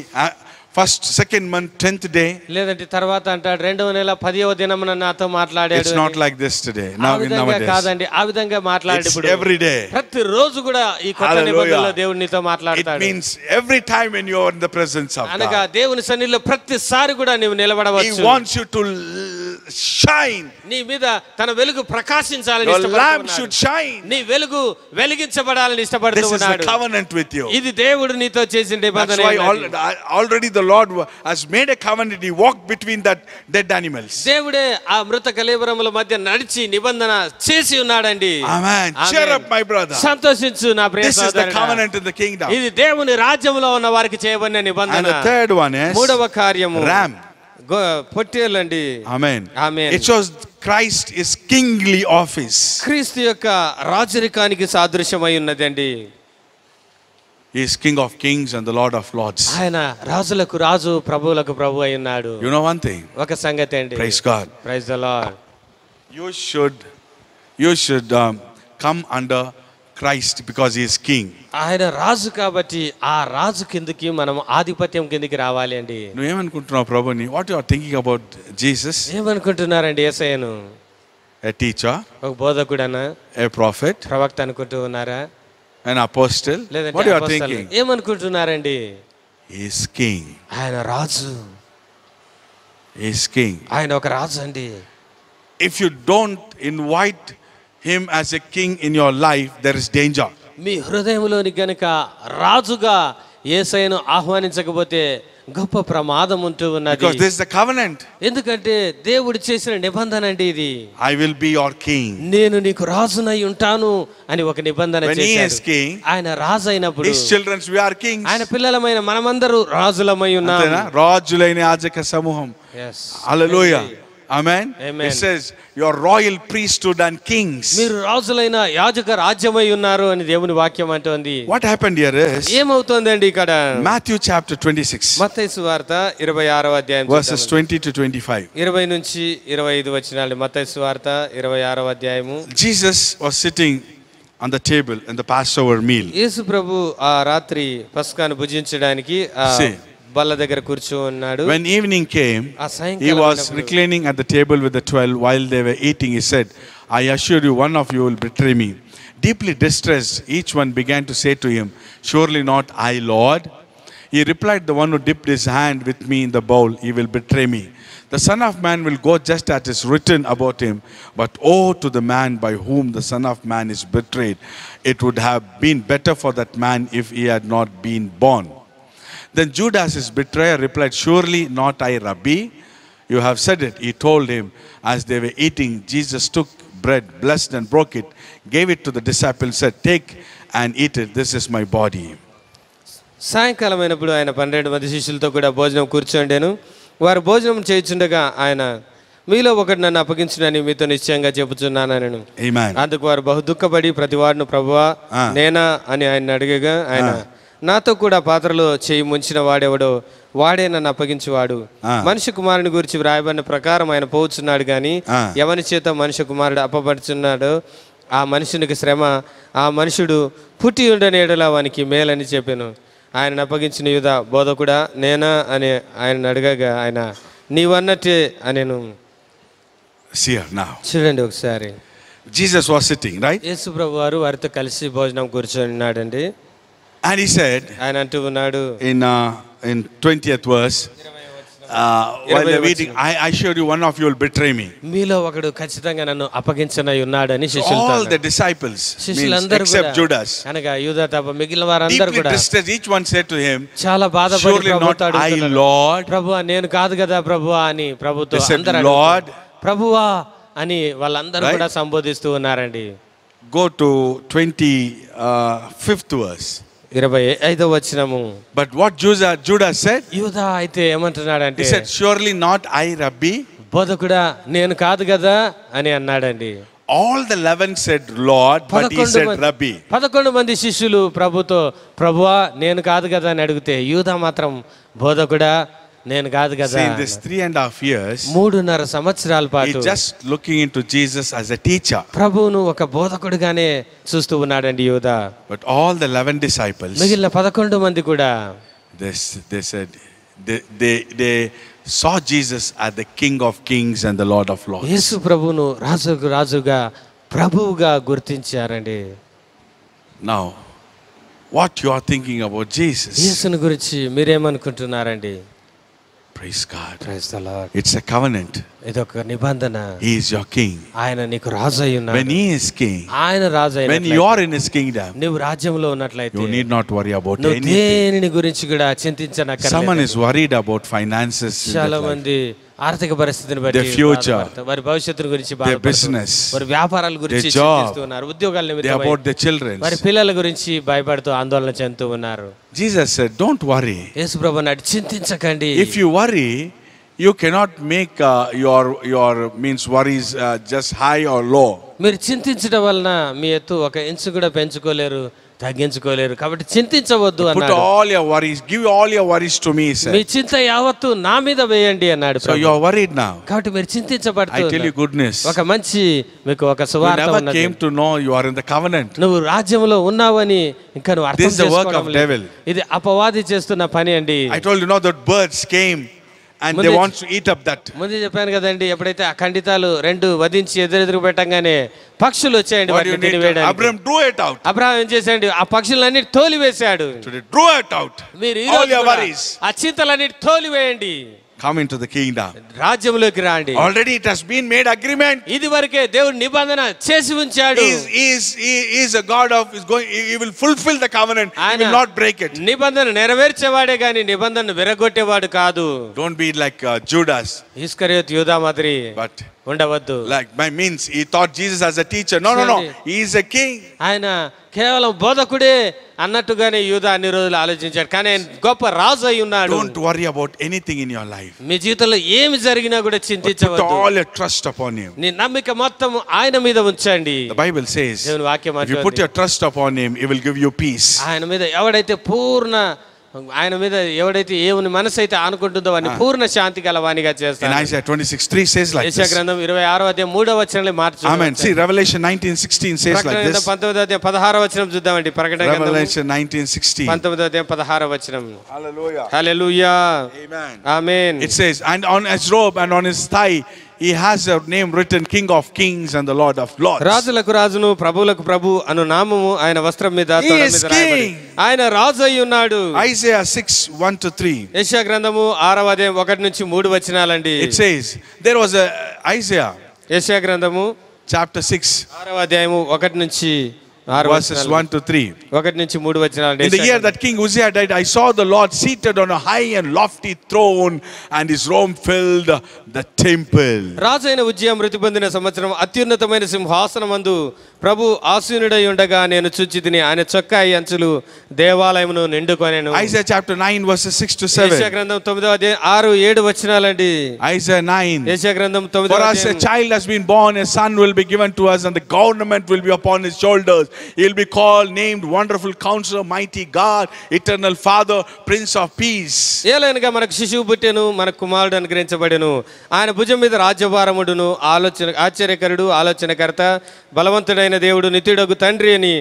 first, second month, 10th day. లేదంటే తర్వాత అంటాడు రెండవ నెల 10వ దినమున నాతో మాట్లాడాడు. It's not like this today. ఆ విధంగా కాదండి. ఆ విధంగా మాట్లాడు. It's every day. ప్రతి రోజు కూడా ఈ కొత్త నిబంధనలో దేవుడు నీతో మాట్లాడతాడు. It means every time when you are in the presence of అనగా God. దేవుని సన్నిధిలో ప్రతిసారి కూడా నీవు నిలబడవచ్చు. He wants you to shine. నీ మీద తన వెలుగు ప్రకాశించాలని Your lamp ఇష్టపడుతున్నాడు. should shine. నీ వెలుగు వెలిగించబడాలని ఇష్టపడుతూ This is the ఉన్నాడు. covenant with you. ఇది దేవుడు నీతో చేసిన నిబంధన. That's why already the Lord has made a covenant. He walked between that dead animals. దేవుడే ఆ మృత కళేబరముల మధ్య నడిచి నిబంధన చేసి ఉన్నాడండి. Amen. Cheer up, my brother. సంతోషించు నా ప్రియ This is the సోదరుడా. covenant in the kingdom. ఇది దేవుని రాజ్యంలో ఉన్న వారికి చేయబడిన And నిబంధన. the third one is మూడవ కార్యము ram. పొట్టేలండి. Amen. Amen. It shows Christ is kingly office. క్రీస్తు యొక్క రాజరికానికి సాదృశ్యమై ఉన్నదండి. He is King of kings and the Lord of lords. ఆయన రాజులకు రాజు ప్రభువులకు ప్రభు అయి ఉన్నాడు. You know one thing? ఒక సంగతి అండి. Praise God. Praise the Lord. You should come under Christ because he is king. ఆయన రాజు కాబట్టి ఆ రాజు కిందకి మనం ఆధిపత్యం కిందకి రావాలి అండి. నువ్వు ఏమనుకుంటున్నావు ప్రభుని? What you are thinking about Jesus? ఏమనుకుంటున్నారండి యేసయ్యను? A teacher, ఒక బోధకుడనా, a prophet, ప్రవక్త అనుకుంటూ ఉన్నారా? an apostle? లేదంటే What you are అపోస్తలు? thinking? ఏమనుకుంటున్నారండి? He is king. ఆయన రాజు. He is king. ఆయన ఒక రాజు అండి. If you don't invite him as a king in your life, there is danger. మీ హృదయంలోని గనుక రాజుగా యేసయ్యను ఆహ్వానించకపోతే గొప్ప ప్రమాదం ఉంటూ ఉన్నది. Because this is the covenant. ఎందుకంటే దేవుడు చేసిన నిబంధన అండి ఇది. I will be your king. నేను నీకు రాజునై ఉంటాను అని ఒక నిబంధన When he చేశాడు. is king, ఆయన రాజు అయినప్పుడు his children, we are kings. ఆయన పిల్లలమైన మనమందరూ రాజులమై ఉన్నాము. అంతేనా? రాజులైన యాజక సమూహం. Yes. Hallelujah. Amen. Amen. It says your royal priesthood and kings. మీరు రాజులైన యాజక రాజ్యమై ఉన్నారు అని దేవుని వాక్యం అంటోంది. What happened here is ఏమవుతోందండి ఇక్కడ? Matthew chapter 26 మత్తయి సువార్త 26వ అధ్యాయం verses 20 to 25. 20 నుంచి 25 వచనాలు. మత్తయి సువార్త 26వ అధ్యాయము. Jesus was sitting on the table in the Passover meal. యేసు ప్రభు ఆ రాత్రి పస్కాను భుజించడానికి ఆ See. బల్ల దగ్గర కూర్చున్నాడు. When evening came, ఆ he సాయంకాలం was అయినప్పుడు reclining at the table with the 12 while they were eating. He said, I assure you, one of you will betray me. Deeply distressed, each one began to say to him, surely not I, Lord. He replied, the one who dipped his hand with me in the bowl, he will betray me. The Son of Man will go just as is written about him. But woe to the man by whom the Son of Man is betrayed. It would have been better for that man if he had not been born. Then Judas, his betrayer, replied, surely not I, Rabbi. You have said it. He told him. As they were eating, Jesus took bread, blessed and broke it, gave it to the disciples, said, take and eat it. This is my body. సాయంకాలం అయినప్పుడు ఆయన 12 మంది శిష్యులతో కూడా భోజనం కూర్చోండేను. వారు భోజనం చేయించుండగా ఆయన, మీలో ఒకటి నన్ను అప్పగించునని మీతో నిశ్చయంగా చెప్పుచున్నానని. Amen. అందుకు వారు బహు దుఃఖపడి ప్రతివాడును, ప్రభువా నేనా అని ఆయన అడిగగా ఆయన, నాతో కూడా పాత్రలో చేయి ముంచిన వాడెవడో వాడే నన్ను అప్పగించువాడు. మనిషి కుమారుని గురించి వ్రాయబడిన ప్రకారం ఆయన పోవచ్చున్నాడు గాని ఎవని చేత మనిషి కుమారుడు అప్పబడుచున్నాడో ఆ మనుషునికి శ్రమ, ఆ మనుషుడు పుట్టి ఉండని ఎడల వానికి మేలని చెప్పాను. ఆయన అప్పగించిన యూదా, బోధకుడా నేనా అని ఆయన అడగగా ఆయన, నీవన్నట్టే అనేను. చూడండి ఒకసారి. Jesus was sitting, right? యేసు ప్రభు వారు వారితో కలిసి భోజనం కూర్చొని ఉన్నాడండి. And he said, ఆయన అంటూ ఉన్నాడు in 20th verse, while they're eating, I assure you, one of you will betray me. మీలో ఒకడు ఖచ్చితంగా నన్ను అప్పగించనై ఉన్నాడని శిష్యులతో All the disciples, means శిష్యులందరూ except కూడా Judas, అనగా యూదా తప్ప మిగిలిన వారందరూ deeply కూడా distressed, each one said to him, చాలా బాధపడి surely not ప్రభువుతో I, అడుగుతున్నారు, Lord. ప్రభువా నేను కాదు కదా ప్రభువా అని ప్రభుతో They said, అందరూ Lord. అడుగుతున్నారు. ప్రభువా అని వాళ్ళందరూ Right? కూడా సంబోధిస్తూ ఉన్నారండి. Go to 25th verse. 25వ వచనము. But what Judas said? యూదా అయితే ఏమంటున్నాడంటే, He said, surely not I, Rabbi. బోధకుడా నేను కాదు కదా అని అన్నాడండి. All the 11 said Lord, but he said Rabbi. 11 మంది శిష్యులు ప్రభుతో ప్రభువా నేను కాదు కదా అని అడిగితే యూదా మాత్రం బోధకుడా నేను కాదు కదా. See, in this 3.5 years, 3.5 సంవత్సరాల he's పాటు just looking into Jesus as a teacher. ప్రభువును ఒక బోధకుడిగానే చూస్తూ ఉన్నాడండి యూదా. But all the 11 disciples, మిగిలిన 11 మంది కూడా they said, they saw Jesus as the King of Kings and the Lord of Lords. యేసు ప్రభువును రాజుగా ప్రభువుగా గుర్తించారండి. Now, what you are thinking about Jesus? యేసుని గురించి మీరేమనుకుంటున్నారండి? Praise God. Praise the Lord. It's a covenant. ఇదొక నిబంధన. He is your king. ఆయన నీకు రాజు అయి ఉన్నాడు. When he is king, ఆయన రాజు when అయినట్లయితే, you are in his kingdom, నువ్వు రాజ్యంలో ఉన్నట్లయితే you need not worry about నువ్వు anything. దేనిని గురించి కూడా చింతించనక్కర్లేదు. Someone is worried about finances, in చాలా their life, మంది ఆర్థిక పరిస్థితిని బట్టి their future, బాధపడతారు. వారి భవిష్యత్తు గురించి their బాధపడుతూ, business, వారి వ్యాపారాల గురించి their job, చింతిస్తున్నారు, ఉద్యోగాల they నిమిత్తమై about their children. వారి పిల్లల గురించి భయపడుతూ ఆందోళన చెందుతూ ఉన్నారు. Jesus said, don't worry. యేసు ప్రభువు అన్నాడు, చింతించకండి. If you worry, you cannot make your means worries just high or low. మీరు చింతించడం వలన మీ ఎత్తు ఒక ఇంచు కూడా పెంచుకోలేరు, తగ్గించుకోలేరు. కాబట్టి చింతించవద్దు Put అన్నాడు. all your worries, give all your worries to me, he said. మీ చింత యావత్తు నా మీద వేయండి అన్నాడు So ప్రభువు. you are worried now. కాబట్టి మీరు I tell you చింతించబడుతున్నారు. good news. ఒక మంచి మీకు ఒక You సువార్త never ఉన్నది. came to know you are in the covenant. నువ్వు రాజ్యంలో ఉన్నావని ఇంకా నువ్వు అర్థం This is the work చేసుకోవడం of లేదు. devil. ఇది అపవాది చేస్తున్న పని అండి. I told you now that birds came and they want to eat up that. ముందు చెప్పాను కదండి, ఎప్పుడైతే ఆ ఖండితాలు 2 వధించి ఎదురెదురు పెట్టంగానే పక్షులు వచ్చాయండి What do you వాటిని need to? తినివేయడానికి. Abraham drew it out. Abraham ఏం చేశాడు? ఆ పక్షులన్నీ తోలివేశాడు. Today, drew it out. మీరు ఈ All రోజు your కూడా worries. ఆ చింతలన్నీ తోలివేయండి, Come into the kingdom. రాజ్యంలోకి రండి. Already it has been made agreement. ఇది వరకే దేవుడు నిబంధన చేసి ఉంచాడు. He is a God of, he will fulfill the covenant. He will not break it. నిబంధన నెరవేర్చేవాడే గాని నిబంధనను విరగొట్టేవాడు కాదు. Don't be like Judas. ఇస్కరియోతు యూదా మాదిరి But ఉండవద్దు. like by means, he thought Jesus as a teacher. No. He is a king. ఆయన కేవలం బోధకుడే అన్నట్టుగానే యూదా అన్ని రోజులు ఆలోచించాడు, కానీ ఆయన గొప్ప రాజు అయి ఉన్నాడు. Don't worry about anything in your life. మీ జీవితంలో ఏమి జరిగినా కూడా But put చింతించవద్దు. all your trust upon him. నీ నమ్మిక మొత్తం ఆయన మీద ఉంచండి. The Bible says, దేవుని వాక్యం if you put అంటోంది, your trust upon him, he will give you peace. ఆయన మీద ఎవడైతే ఏమని మనసు అయితే అనుకుంటుందో వాడిని పూర్ణ శాంతి గల వానిగా In చేస్తాడు. Isaiah 26:3 says like యెషయా this. గ్రంథం 26వ అధ్యాయం 3వ వచనంలో మార్చు. Amen. See, Revelation 19:16 says like ప్రకటన this. 19వ అధ్యాయం 16వ వచనం చూద్దామండి. ప్రకటన గ్రంథం Revelation 19:16. 19వ అధ్యాయం 16వ వచనం. Hallelujah. Hallelujah. Amen. Amen. It says, and on his robe and on his thigh, he has a name written, King of Kings and the Lord of Lords. రాజులకు రాజును ప్రభువులకు ప్రభు అను నామము ఆయన వస్త్రం మీద He తొడ is మీద రాయబడి king. ఆయన రాజు అయి ఉన్నాడు. Isaiah 6:1-3. యెషయా గ్రంథము 6వ అధ్యాయం 1 నుంచి 3 వచనాలండి. It says, there was a Isaiah యెషయా గ్రంథము chapter 6 6వ అధ్యాయము 1 నుంచి 6 verses 1-3. 1 నుంచి 3 వచనాలండి. In the year that King Uzziah died, I saw the Lord seated on a high and lofty throne, and his robe filled the temple. రాజు అయిన ఉజ్జియా మృతి పొందిన సంవత్సరం అత్యున్నతమైన సింహాసనమందు ప్రభు ఆసీనుడై ఉండగా నేను చూచితిని, ఆయన చొక్కాయి అంచులు దేవాలయమును నిండుకొనెను. Isaiah chapter 9 verses 6-7. యెషయా గ్రంథం 9వ అధ్యాయం 6-7 వచనాలండి. Isaiah 9. యెషయా గ్రంథం 9వ For us a అధ్యాయం. child has been born, a son will be given to us, and the government will be upon his shoulders. He will be called, named Wonderful Counselor, Mighty God, Eternal Father, Prince of Peace. ఏలైనగా మనకు శిశువు పుట్టెను, మనకు కుమారుడు అనుగ్రహించబడెను. ఆయన భుజం మీద రాజ్యభారముడును, ఆశ్చర్యకరుడు, ఆలోచనకర్త, బలవంతుడైన దేవుడు, నిత్యుడగు తండ్రి అని,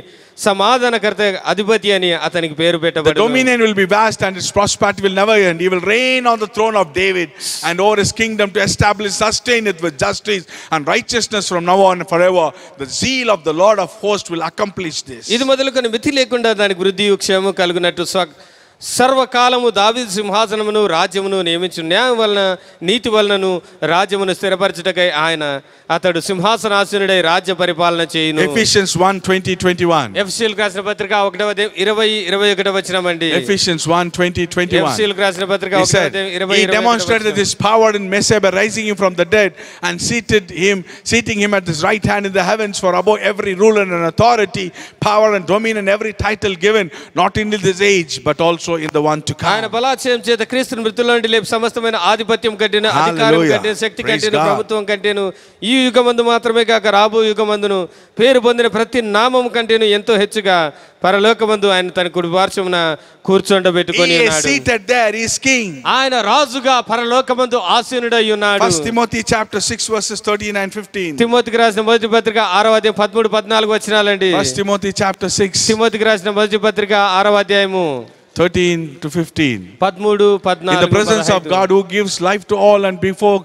సమాధానకర్త, అధిపతి అని అతనికి పేరు The పెట్టబడెను. dominion will be vast and his prosperity will never end. He will reign on the throne of David and over his kingdom to establish, sustain it with justice and righteousness from now on and forever. The zeal of the Lord of hosts will accomplish this. ఇది మొదలుకొని మితి లేకుండా దానికి వృద్ధి క్షేమం కలుగునట్టు సర్వకాలము దావీదు సింహాసనమును రాజ్యమును నియమించు న్యాయం వలన నీతి వలనను రాజ్యమును స్థిరపరచుటకై ఆయన అతడు సింహాసనాసీనుడై రాజ్య పరిపాలన చేయును. Ephesians 1:20-21. ఎఫెసీయులకు రాసిన పత్రిక 1:20-21 వచనమండి. Ephesians 1:20-21. ఎఫెసీయులకు రాసిన పత్రిక He said, He demonstrated this power in Messiah by raising him from the dead and seating him at his right hand in the heavens, for above every ruler and authority, power and dominion, every title given, not in this age, but also in the one to ఆయన come. బలాత్సయం చేత క్రీస్తుని మృతుల్లో నుండి లేపి సమస్తమైన ఆధిపత్యం కంటేను, అధికారం Hallelujah. కంటేను, శక్తి Praise కంటేను, God. ప్రభుత్వం కంటేను, ఈ యుగమందు మాత్రమే కాక రాబో యుగమందును పేరు పొందిన ప్రతి నామం కంటేను ఎంతో హెచ్చుగా పరలోకమందు ఆయన తన కుడి పార్శ్వమున కూర్చోండబెట్టుకొని He is ఉన్నాడు. seated there, he is king. ఆయన రాజుగా పరలోకమందు ఆసీనుడై ఉన్నాడు. 1 Timothy chapter 6 verses 13 and 15. తిమోతికి రాసిన మొదటి పత్రిక 6:13-14 వచనాలండి. 1 Timothy chapter 6 తిమోతికి రాసిన మొదటి పత్రిక 6 13 to 15. 13-14. In the presence of God who gives life to all, and before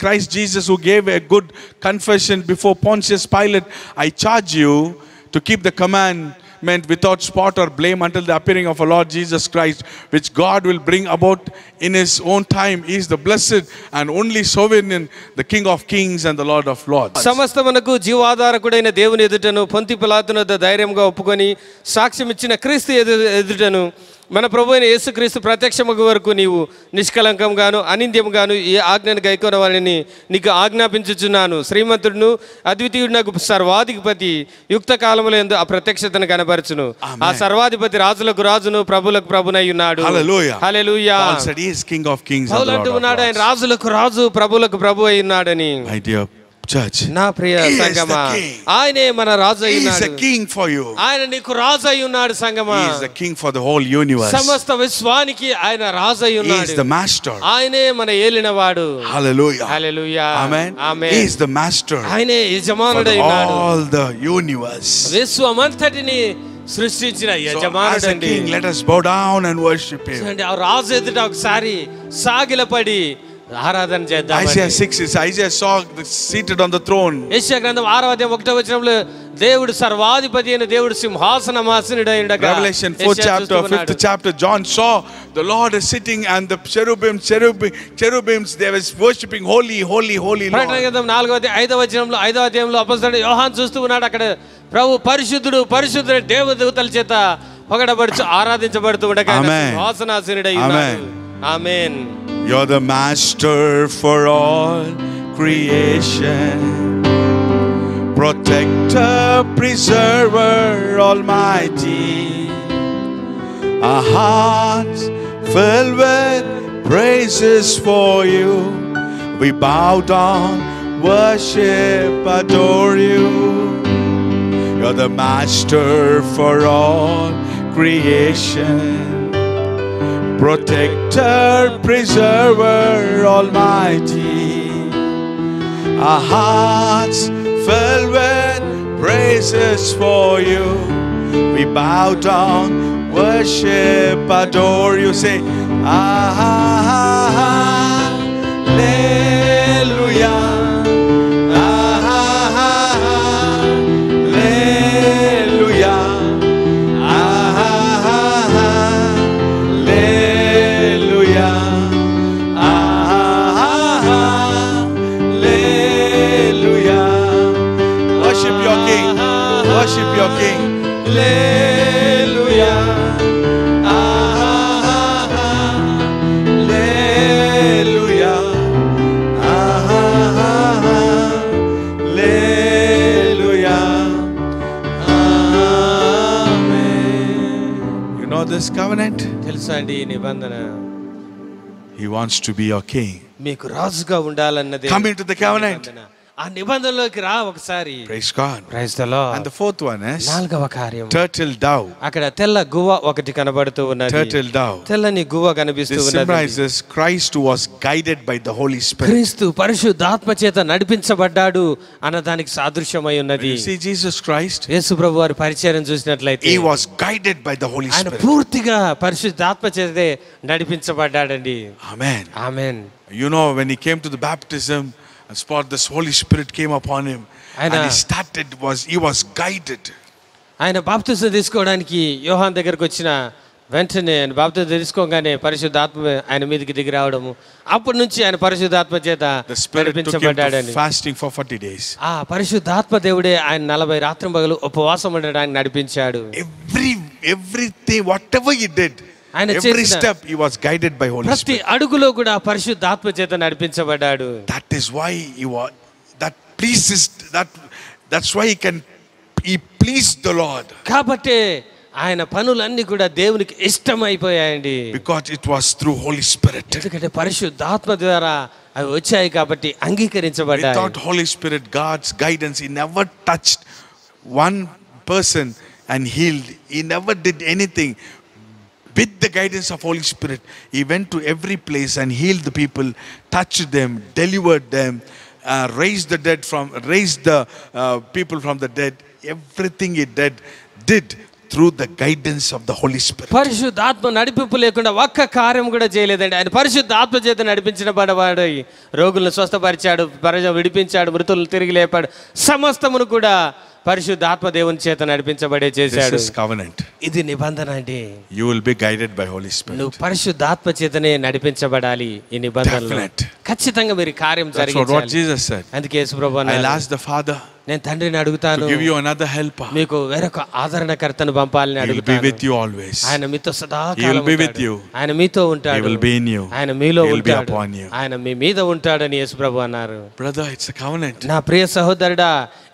Christ Jesus who gave a good confession before Pontius Pilate, I charge you to keep the commandment without spot or blame until the appearing of our Lord Jesus Christ, which God will bring about in his own time. He is the blessed and only sovereign, the King of kings and the Lord of lords. సమస్తమునకు జీవాధారకుడైన దేవుని ఎదుటను పొంతి పిలాతును ధైర్యంగా ఒప్పుకొని సాక్ష్యం ఇచ్చిన క్రీస్తు ఎదుటను మన ప్రభు అయిన యేసుక్రీస్తు ప్రత్యక్షమగు వరకు నీవు నిష్కలంకంగాను అనింద్యంగాను ఈ ఆజ్ఞను గైకొన వారిని నీకు ఆజ్ఞాపించుచున్నాను. శ్రీమంతుడును అద్వితీయుడునకు సర్వాధిపతి యుక్త కాలములో యందు ఆ ప్రత్యక్షతను కనపరచును. ఆ సర్వాధిపతి రాజులకు రాజును ప్రభులకు ప్రభునై ఉన్నాడు. Hallelujah. Hallelujah. Paul said he is King of kings and the Paul Lord అంటూ of ఉన్నాడు, ఆయన lords. రాజులకు రాజు ప్రభులకు ప్రభు అయి ఉన్నాడని. My dear church, నా ప్రియ He is సంగమా, the king. ఆయనే మన రాజు అయి he is ఉన్నాడు. a king for you. ఆయన నీకు రాజు అయి ఉన్నాడు సంగమా. He is the king for the whole universe. సమస్త విశ్వానికి ఆయన రాజు అయి He ఉన్నాడు. is the master. ఆయనే మన ఏలినవాడు. Hallelujah. Hallelujah. Amen. Amen. He is the master ఆయనే for యజమానుడై ఉన్నాడు. all the universe. విశ్వమంతటిని సృష్టించిన So as a యజమానుడండి. king, let us bow down and worship him. ఆ రాజు ఎదుట ఒకసారి సాగిలపడి ఆరాధన చేద్దాం. Isaiah 6 is Isaiah saw seated on the throne. యెషయా గ్రంథం 6:1 దేవుడు సర్వాధిపతి అయిన దేవుడు సింహాసనమాసీనుడై ఉండగా. Revelation 4th chapter, 5th chapter, John saw the Lord is sitting and the cherubims, they was worshipping holy, holy, holy ప్రకటన Lord. గ్రంథం 5వ అధ్యాయంలో అపొస్తలుడు యోహాను చూస్తూ ఉన్నాడు. అక్కడ ప్రభు పరిశుద్ధుడు పరిశుద్ధుడు దేవదూతల చేత పొగడబడుచు ఆరాధించబడుతూ ఉండగా Amen. సింహాసనాసీనుడై ఉన్నాడు. ఆమేన్. You're the master for all creation, protector, preserver, almighty. Our hearts filled with praises for you. We bow down, worship, adore you. You're the master for all creation, protector, preserver, almighty. Our hearts filled with praises for you. We bow down, worship, adore you. Say, Hallelujah. Hallelujah. Worship your King. Worship your King. Hallelujah. Hallelujah. Hallelujah. Amen. You know this covenant? తెలుసా అండి ఈ నిబంధన? He wants to be your king. మీకు రాజుగా ఉండాలన్నదే Come into the covenant. నిబంధన. ఆ నిబంధనలోకి రా ఒకసారి. Praise God. Praise the Lord. And the fourth one is 4వ కార్యం. turtle dove. అక్కడ తెల్ల గువ్వ ఒకటి కనబడుతూ ఉన్నది. Turtle dove. తెల్లని గువ్వ కనిపిస్తూ This ఉన్నది. symbolizes Christ who was guided by the Holy Spirit. క్రీస్తు పరిశుద్ధాత్మ చేత నడిపించబడ్డాడు అన్న దానికి సాదృశ్యమై ఉన్నది. You see Jesus Christ, యేసు ప్రభు వారి పరిచయం చూసినట్లయితే he was guided by the Holy ఆయన Spirit. పూర్తిగా పరిశుద్ధాత్మ చేతే నడిపించబడ్డాడండి. Amen. Amen. You know, when he came to the baptism spot, this Holy Spirit came upon him and he was guided. ఆయన బాప్తిసం తీసుకోవడానికి యోహాన్ దగ్గరకు వచ్చిన వెంటనే ఆయన బాప్తిజం తీసుకోగానే పరిశుద్ధాత్మ ఆయన మీదకి దిగి రావడము, అప్పటి నుంచి ఆయన పరిశుద్ధాత్మ చేత The Spirit took him to నడిపించబడ్డాడని. fasting for 40 days. ఆ పరిశుద్ధాత్మ దేవుడే ఆయన 40 రాత్రింపగలు ఉపవాసం ఉండడానికి నడిపించాడు. Everything, whatever he did, ఆయన every చేసిన step he was guided by Holy ప్రతి Spirit. అడుగులో కూడా పరిశుద్ధాత్మ చేత నడిపించబడ్డాడు. That is why he was, that pleases, that's why he pleased the Lord. కాబట్టి ఆయన పనులన్నీ కూడా దేవునికి ఇష్టమైపోయాయండి. Because it was through Holy Spirit. ఎందుకంటే పరిశుద్ధాత్మ ద్వారా అవి వచ్చాయి కాబట్టి అంగీకరించబడ్డాయి. Without Holy Spirit, God's guidance, he never touched one person and healed. He never did anything. With the guidance of Holy Spirit, he went to every place and healed the people, touched them, delivered them, raised the people from the dead. Everything he did through the guidance of the Holy Spirit. పరిశుద్ధాత్మ నడిపింపు లేకుండా ఒక్క కార్యం కూడా చేయలేదండి. ఆయన పరిశుద్ధాత్మ చేత నడిపించిన పడవాడు, రోగులను స్వస్థపరిచాడు, ప్రజలు విడిపించాడు, మృతులను తిరిగి లేపాడు. సమస్తమును కూడా పరిశుద్ధాత్మ దేవుని చేత నడిపించబడే చేశాడు. This is covenant. ఇది నిబంధన అండి. You will be guided by Holy Spirit. నువ్వు పరిశుద్ధాత్మ చేతనే నడిపించబడాలి. ఈ నిబంధనలో Definite. ఖచ్చితంగా మీరు కార్యం That's what జరిగించాలి. Jesus said. అందుకే యేసుప్రభు అన్నాడు, I'll ask the Father నేను తండ్రిని అడుగుతాను, to give you another helper. మీకు వేరొక ఆదరణకర్తను పంపాలని He will be అడుగుతాను. with you always. ఆయన మీతో He సదాకాలం will be with ఉంటాడు. you. ఆయన మీతో He ఉంటాడు. will be in you. ఆయన మీలో He will be ఉంటాడు. upon you. ఆయన మీ మీద ఉంటాడని యేసుప్రభు అన్నారు. Brother, it's a covenant. నా ప్రియ సహోదరుడా,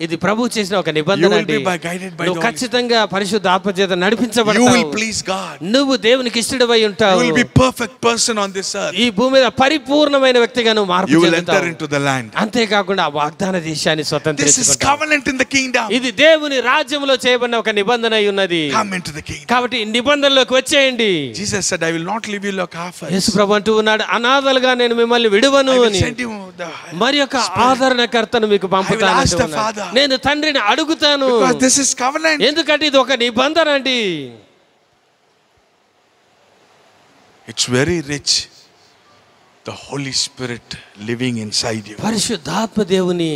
ఇది ప్రభు చేసిన ఒక You నిబంధన will అండి. be guided by the నువ్వు Holy ఖచ్చితంగా పరిశుద్ధ ఆత్మ చేత You will నడిపించబడతావు. please God. నువ్వు దేవునికి ఇష్టడవై You ఉంటావు. will be perfect person on this earth. ఈ భూమి మీద పరిపూర్ణమైన వ్యక్తిగా నువ్వు మార్పు You will enter చెందుతావు. into the land. అంతేకాకుండా ఆ వాగ్దాన దేశాన్ని This is స్వతంత్రించుకుంటావు. covenant in the kingdom. ఇది దేవుని రాజ్యంలో చేయబడిన ఒక నిబంధన అయి ఉన్నది. Come into the kingdom. కాబట్టి ఈ నిబంధనలోకి వచ్చేయండి. Jesus said, I will not leave you like orphans. యేసు ప్రభు అంటూ ఉన్నాడు, అనాథలుగా నేను మిమ్మల్ని విడువను I will అని. send you the మరి యొక్క ఆదరణకర్తను మీకు పంపుతాను I will ask the అంటూ ఉన్నాడు. Father. నేను తండ్రిని అడుగుతాను. Because this is covenant. ఎందుకంటే ఇది ఒక నిబంధన అండి. It's very rich. The Holy Spirit living inside you. పరిశుద్ధాత్మ దేవుని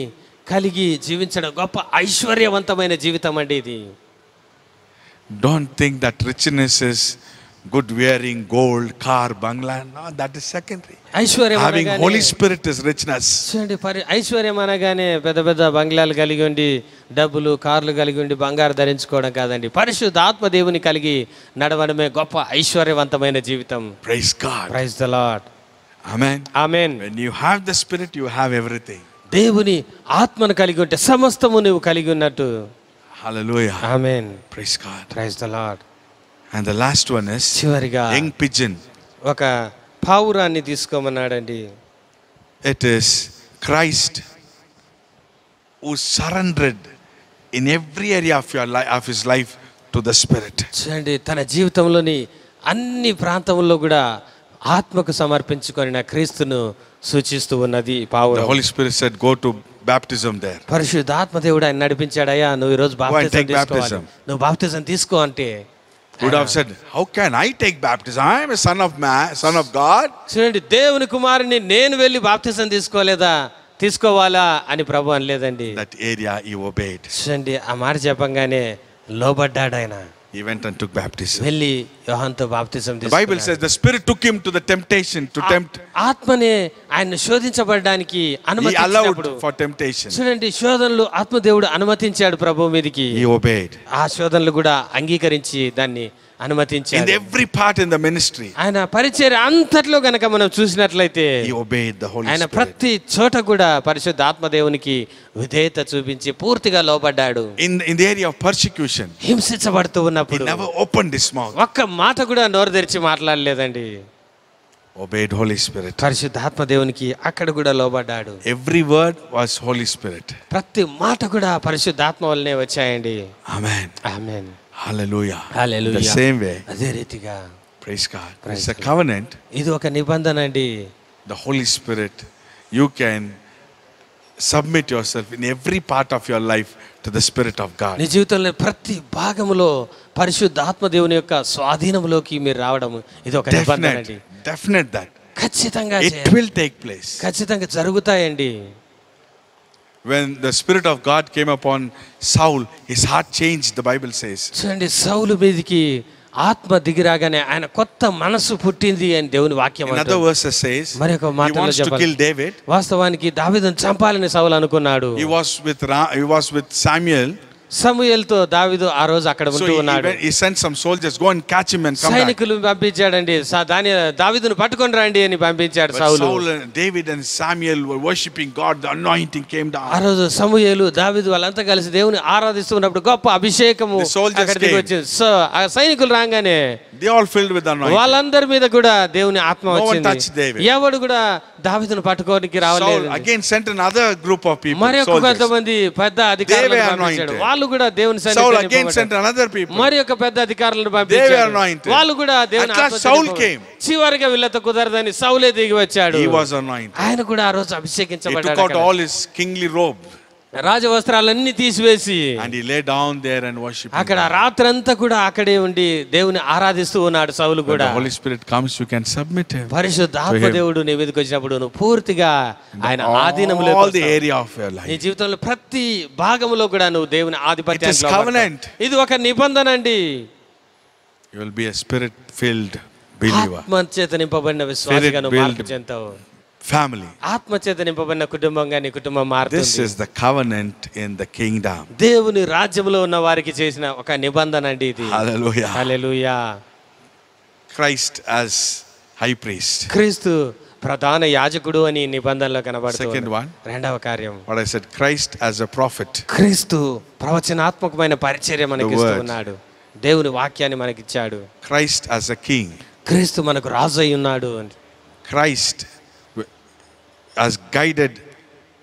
కలిగి జీవించడం గొప్ప ఐశ్వర్యవంతమైన జీవితం అండి ఇది. Don't think that richness is good wearing gold, car, bangla. No, that is secondary. ఐశ్వర్యం Having అనగానే- Holy Spirit is richness. చూడండి, ఐశ్వర్యం అనగానే పెద్ద పెద్ద బంగ్లాలు కలిగి ఉండి, డబ్బులు కార్లు కలిగి ఉండి, బంగారు ధరించుకోవడం కాదండి. పరిశుద్ధాత్మ దేవుని కలిగి నడవడమే గొప్ప ఐశ్వర్యవంతమైన జీవితం. Praise God. Praise the Lord. Amen. Amen. When you have the Spirit, you have everything. దేవుని ఆత్మను కలిగి ఉంటే సమస్తము నువ్వు కలిగి ఉన్నట్టు. Hallelujah. Amen. Praise God. Praise the Lord. And the last one is చివరిగా young pigeon. ఒక పావురాన్ని తీసుకోమన్నాడండి. It is Christ who surrendered in every area of your life, of his life, to the Spirit. చూడండి, తన జీవితంలోని అన్ని ప్రాంతంలో కూడా ఆత్మకు సమర్పించుకొని క్రీస్తును సూచిస్తూ ఉన్నది The పావురం. Holy Spirit said, go to baptism there. పరిశుద్ధాత్మ దేవుడు ఆయన నడిపించాడయ్యా, నువ్వు ఈరోజు Go and బాప్తిజం take తీసుకోవాలి. baptism. నువ్వు బాప్తిజం తీసుకో అంటే Would have said, how can I take baptism? I am a son of man, son of God. చూడండి, దేవుని కుమారుని నేను వెళ్ళి బాప్తిజం తీసుకోలేదా, తీసుకోవాలా అని ప్రభు అనలేదండి. That area he obeyed. చూడండి, ఆ మాట చెప్పంగానే లోబడ్డాడు ఆయన. He went and took baptism. వెళ్ళి యోహానుతో బాప్తిజం The Bible says the Spirit took him to the temptation to tempt. ఆత్మనే ఆయన శోధించబడడానికి He అనుమతించినప్పుడు allowed for temptation. చూడండి, శోధనలు ఆత్మదేవుడు అనుమతించాడు ప్రభు మీదకి. He obeyed. ఆ శోధనలు కూడా అంగీకరించి దాన్ని In అనుమతించాడు. every part in the ministry, ఆయన పరిచర్య అంతట్లో గనక మనం చూసినట్లయితే he obeyed the Holy ఆయన Spirit. ప్రతి చోట కూడా పరిశుద్ధ ఆత్మదేవునికి విధేయత చూపించి పూర్తిగా లోబడ్డాడు. In the area of persecution, హింసించబడుతూ he ఉన్నప్పుడు never opened his mouth. ఒక్క మాట కూడా నోరు తెరిచి మాట్లాడలేదండి. Obeyed Holy Spirit. పరిశుద్ధ ఆత్మదేవునికి అక్కడ కూడా లోబడ్డాడు. Every word was Holy Spirit. ప్రతి మాట కూడా పరిశుద్ధాత్మ వల్లనే వచ్చాయండి. Amen. Amen. Hallelujah. Hallelujah. The same way. అదే రీతిగా Praise God. Praise It's a God. covenant. ఇది ఒక నిబంధన అండి. The Holy Spirit, you can submit yourself in every part of your life to the Spirit of God. నీ జీవితంలో ప్రతి భాగంలో పరిశుద్ధ ఆత్మదేవుని యొక్క స్వాధీనంలోకి మీరు రావడం ఇది ఒక నిబంధన అండి. Definite that. ఖచ్చితంగా It చేయాలి. will take place. ఖచ్చితంగా జరుగుతాయండి. When the Spirit of God came upon Saul, his heart changed, the Bible says. చూడండి, సౌలు మీదకి ఆత్మ దిగిరాగానే ఆయన కొత్త మనసు పుట్టింది అని దేవుని వాక్యం In other verses says, మరి ఒక he మాటలో wants to చెప్పాలి. kill David. వాస్తవానికి దావీదును చంపాలని సౌలు అనుకున్నాడు. He was with Samuel. సమూయేలుతో దావీదు ఆ రోజు అక్కడ So ఉంటూ ఉన్నాడు. he sent some soldiers, go and catch him and come back. సైనికులు పంపించాడండి. దావీదును పట్టుకొని రండి అని పంపించాడు But Saul. Saul and David and Samuel were worshiping God. The anointing came ఆ down. రోజు సమూయేలు దావీదు వాళ్ళంతా కలిసి దేవుని ఆరాధిస్తున్నప్పుడు గొప్ప అభిషేకము The soldiers అక్కడ దిగి came. వచ్చింది. సో ఆ సైనికులు రాగానే They all filled with anointing. వాళ్ళందరి మీద కూడా దేవుని ఆత్మ No one touched వచ్చింది. David. ఎవడు కూడా దావీదును పట్టుకోనికి Saul రావలేదు. again sent another group of people, మరి ఒక soldiers. కొంతమంది పెద్ద అధికారులను They were పంపించాడు. anointed. వాళ్ళు కూడా దేవుని Saul సన్నిధిలో again నింపబడ్డారు. sent another people. మరి ఒక పెద్ద అధికారులను They were పంపించాడు. anointed. వాళ్ళు కూడా దేవుని At last ఆత్మతో Saul నింపబడ్డారు. came. చివరిగా వీళ్ళతో కుదరదని సౌలే దిగి వచ్చాడు. He was anointed. ఆయన కూడా ఆ రోజు He took అభిషేకించబడ్డాడు. out all his kingly robe రాజవస్త్రాలన్నీ తీసివేసి and he lay down there and worshiped. అక్కడ రాత్రంతా కూడా అక్కడే ఉండి దేవుని ఆరాధిస్తూ ఉన్నాడు సౌలు When కూడా. the Holy Spirit comes, you can submit him. పరిశుద్ధాత్మ to him. దేవుడు నీ మీదకి వచ్చినప్పుడు నువ్వు పూర్తిగా ఆయన ఆధీనంలో All the area of your నీ life. జీవితంలో ప్రతి భాగంలో కూడా నువ్వు దేవుని It is ఆధిపత్యంలో covenant. పడతావు. ఇది ఒక నిబంధన అండి. You will be a spirit-filled believer. ఆత్మ చేత నింపబడిన విశ్వాసిగా నువ్వు Spirit-filled మార్పు చెందుతావు. Family. ఆత్మ చేత నింపబడిన కుటుంబంగా నీ కుటుంబం This మారుతుంది. is the covenant in the kingdom. దేవుని రాజ్యంలో ఉన్న వారికి చేసిన ఒక నిబంధన అండి ఇది. Hallelujah. హల్లెలూయా. Christ as high priest. క్రీస్తు ప్రధాన యాజకుడు అని ఈ నిబంధనలో Second కనబడుతుంది. one. రెండవ కార్యం, What I said, Christ as a prophet. క్రీస్తు ప్రవచనాత్మకమైన పరిచర్య మనకి The ఇస్తూ word. ఉన్నాడు. దేవుని వాక్యాన్ని మనకి ఇచ్చాడు. Christ as a king. క్రీస్తు మనకు రాజు అయి ఉన్నాడు. Christ as guided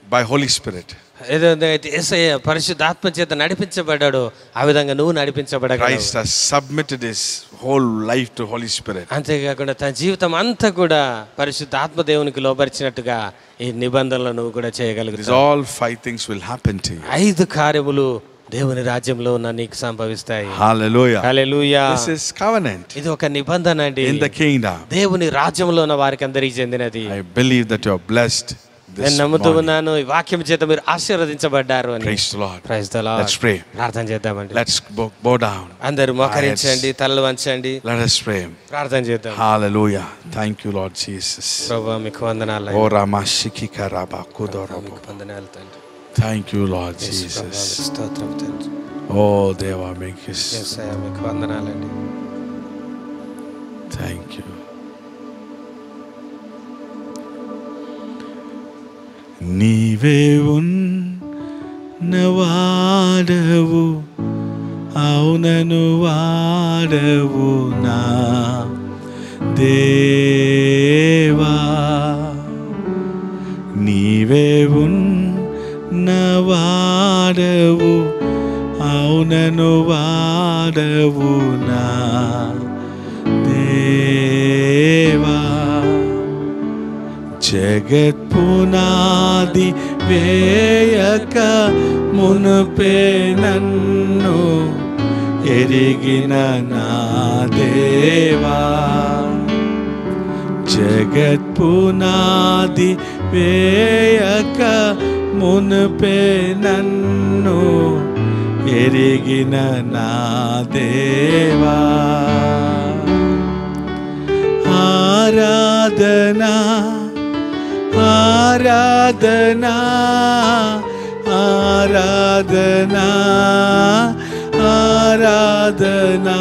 by Holy Spirit. ఏదైతే యేసయ్య పరిశుద్ధాత్మ చేత నడిపించబడ్డాడో ఆ విధంగా నువ్వు నడిపించబడగలవు. Christ has submitted his whole life to Holy Spirit. అంతేకాకుండా తన జీవితం అంతా కూడా పరిశుద్ధాత్మ దేవునికి లోబరిచినట్టుగా ఈ నిబంధనలు నువ్వు కూడా These చేయగలుగుతావు. all 5 things will happen to you. 5 కార్యములు దేవుని రాజ్యంలో ఉన్న నీకు సంభవిస్తాయి. Hallelujah. Hallelujah. This is covenant ఇది ఒక నిబంధన అండి. in the kingdom. దేవుని రాజ్యంలో ఉన్న వారికి అందరికీ చెందినది. I believe that you are blessed this నేను నమ్ముతూ morning. ఉన్నాను ఈ వాక్యం చేత మీరు ఆశీర్వదించబడ్డారు అని. Praise the Lord. Praise the Lord. Let's pray. ప్రార్థన చేద్దామండి. Let's bow down. అందరూ మోకరించండి, తలలు వంచండి, Let us pray. ప్రార్థన చేద్దాం. Hallelujah. Thank you, Lord Jesus. ప్రభువా మీకు వందనాలు. Oh, Ramashikika Rabba Kudorobo. మీకు వందనాలు తండ్రి. Thank you, Lord యేసు ప్రభువా మీకు Jesus. స్తోత్రం తండ్రి. Oh, Deva, make us. యేసయ్య మీకు వందనాలండి. Thank you. నీవే ఉన్నవాడవు, అవునను వాడవు నా దేవా. నీవే ఉన్నవాడవు, అవునను వాడవు నా దేవా. జగత్పునాది వేయక మునుపే నన్ను ఎరిగిన నా దేవా. జగత్పునాది వేయక మునుపే నన్ను ఎరిగిన నా దేవా. ఆరాధనా ఆరాధనా ఆరాధనా ఆరాధనా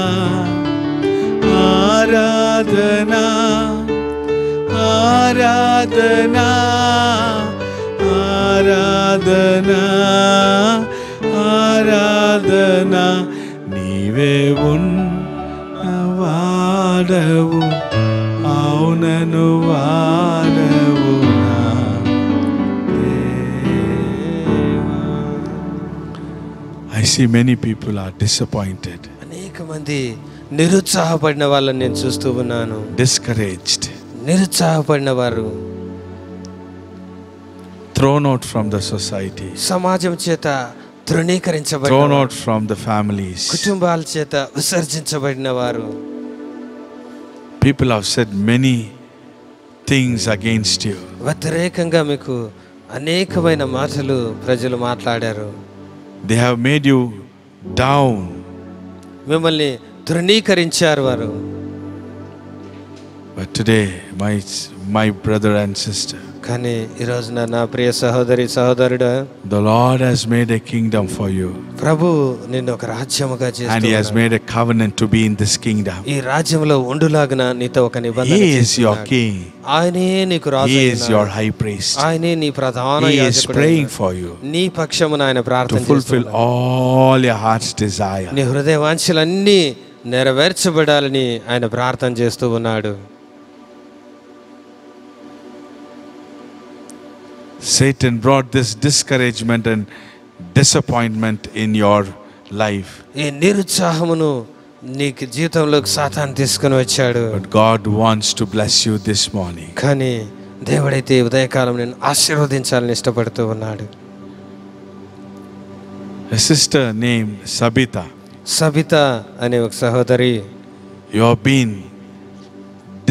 ఆరాధనా ఆరాధనా ఆరాధనా ఆరాధనా. నీవే ఉన్నవాడవు, అవునను వాడవు నా దేవా. I see many people are disappointed, అనేక మంది నిరుత్సాహపడిన వాళ్ళని నేను చూస్తూ ఉన్నాను. discouraged, నిరుత్సాహపడిన వారు, thrown out from the society, సమాజం చేత తృణీకరించబడిన thrown వారు, out from the families. కుటుంబాల చేత విసర్జించబడిన వారు. People have said many things against you. వ్యతిరేకంగా మీకు అనేకమైన మాటలు ప్రజలు మాట్లాడారు. They have made you down. మిమ్మల్ని తృణీకరించారు వారు. But today, my brother and sister, కానీ ఈ రోజున నా ప్రియ సహోదరి సహోదరుడా, the Lord has made a kingdom for you. ప్రభు నిన్ను ఒక రాజ్యముగా And He has చేస్తున్నాడు. made a covenant to be in this kingdom. ఈ రాజ్యంలో ఉండులాగున నీతో ఒక నిబంధన He is your చేస్తున్నాడు. king. ఆయనే నీకు రాజు He is అయినాడు. your high priest. ఆయనే నీ ప్రధాన He is యాజకుడు praying అయినాడు. for you నీ పక్షమున ఆయన to ప్రార్థన fulfill చేస్తున్నాడు. all your heart's desire. నీ హృదయ వాంఛలన్నీ నెరవేర్చబడాలని ఆయన ప్రార్థన చేస్తూ ఉన్నాడు. Satan brought this discouragement and disappointment in your life. ఈ నిరుత్సాహమును నీకు జీవితంలోకి సాతాను తీసుకుని వచ్చాడు. But God wants to bless you this morning. కానీ దేవుడైతే ఉదయకాలం నేను ఆశీర్వదించాలని ఇష్టపడుతూ ఉన్నాడు. A sister named Sabita, Sabitha అనే ఒక సహోదరి, you have been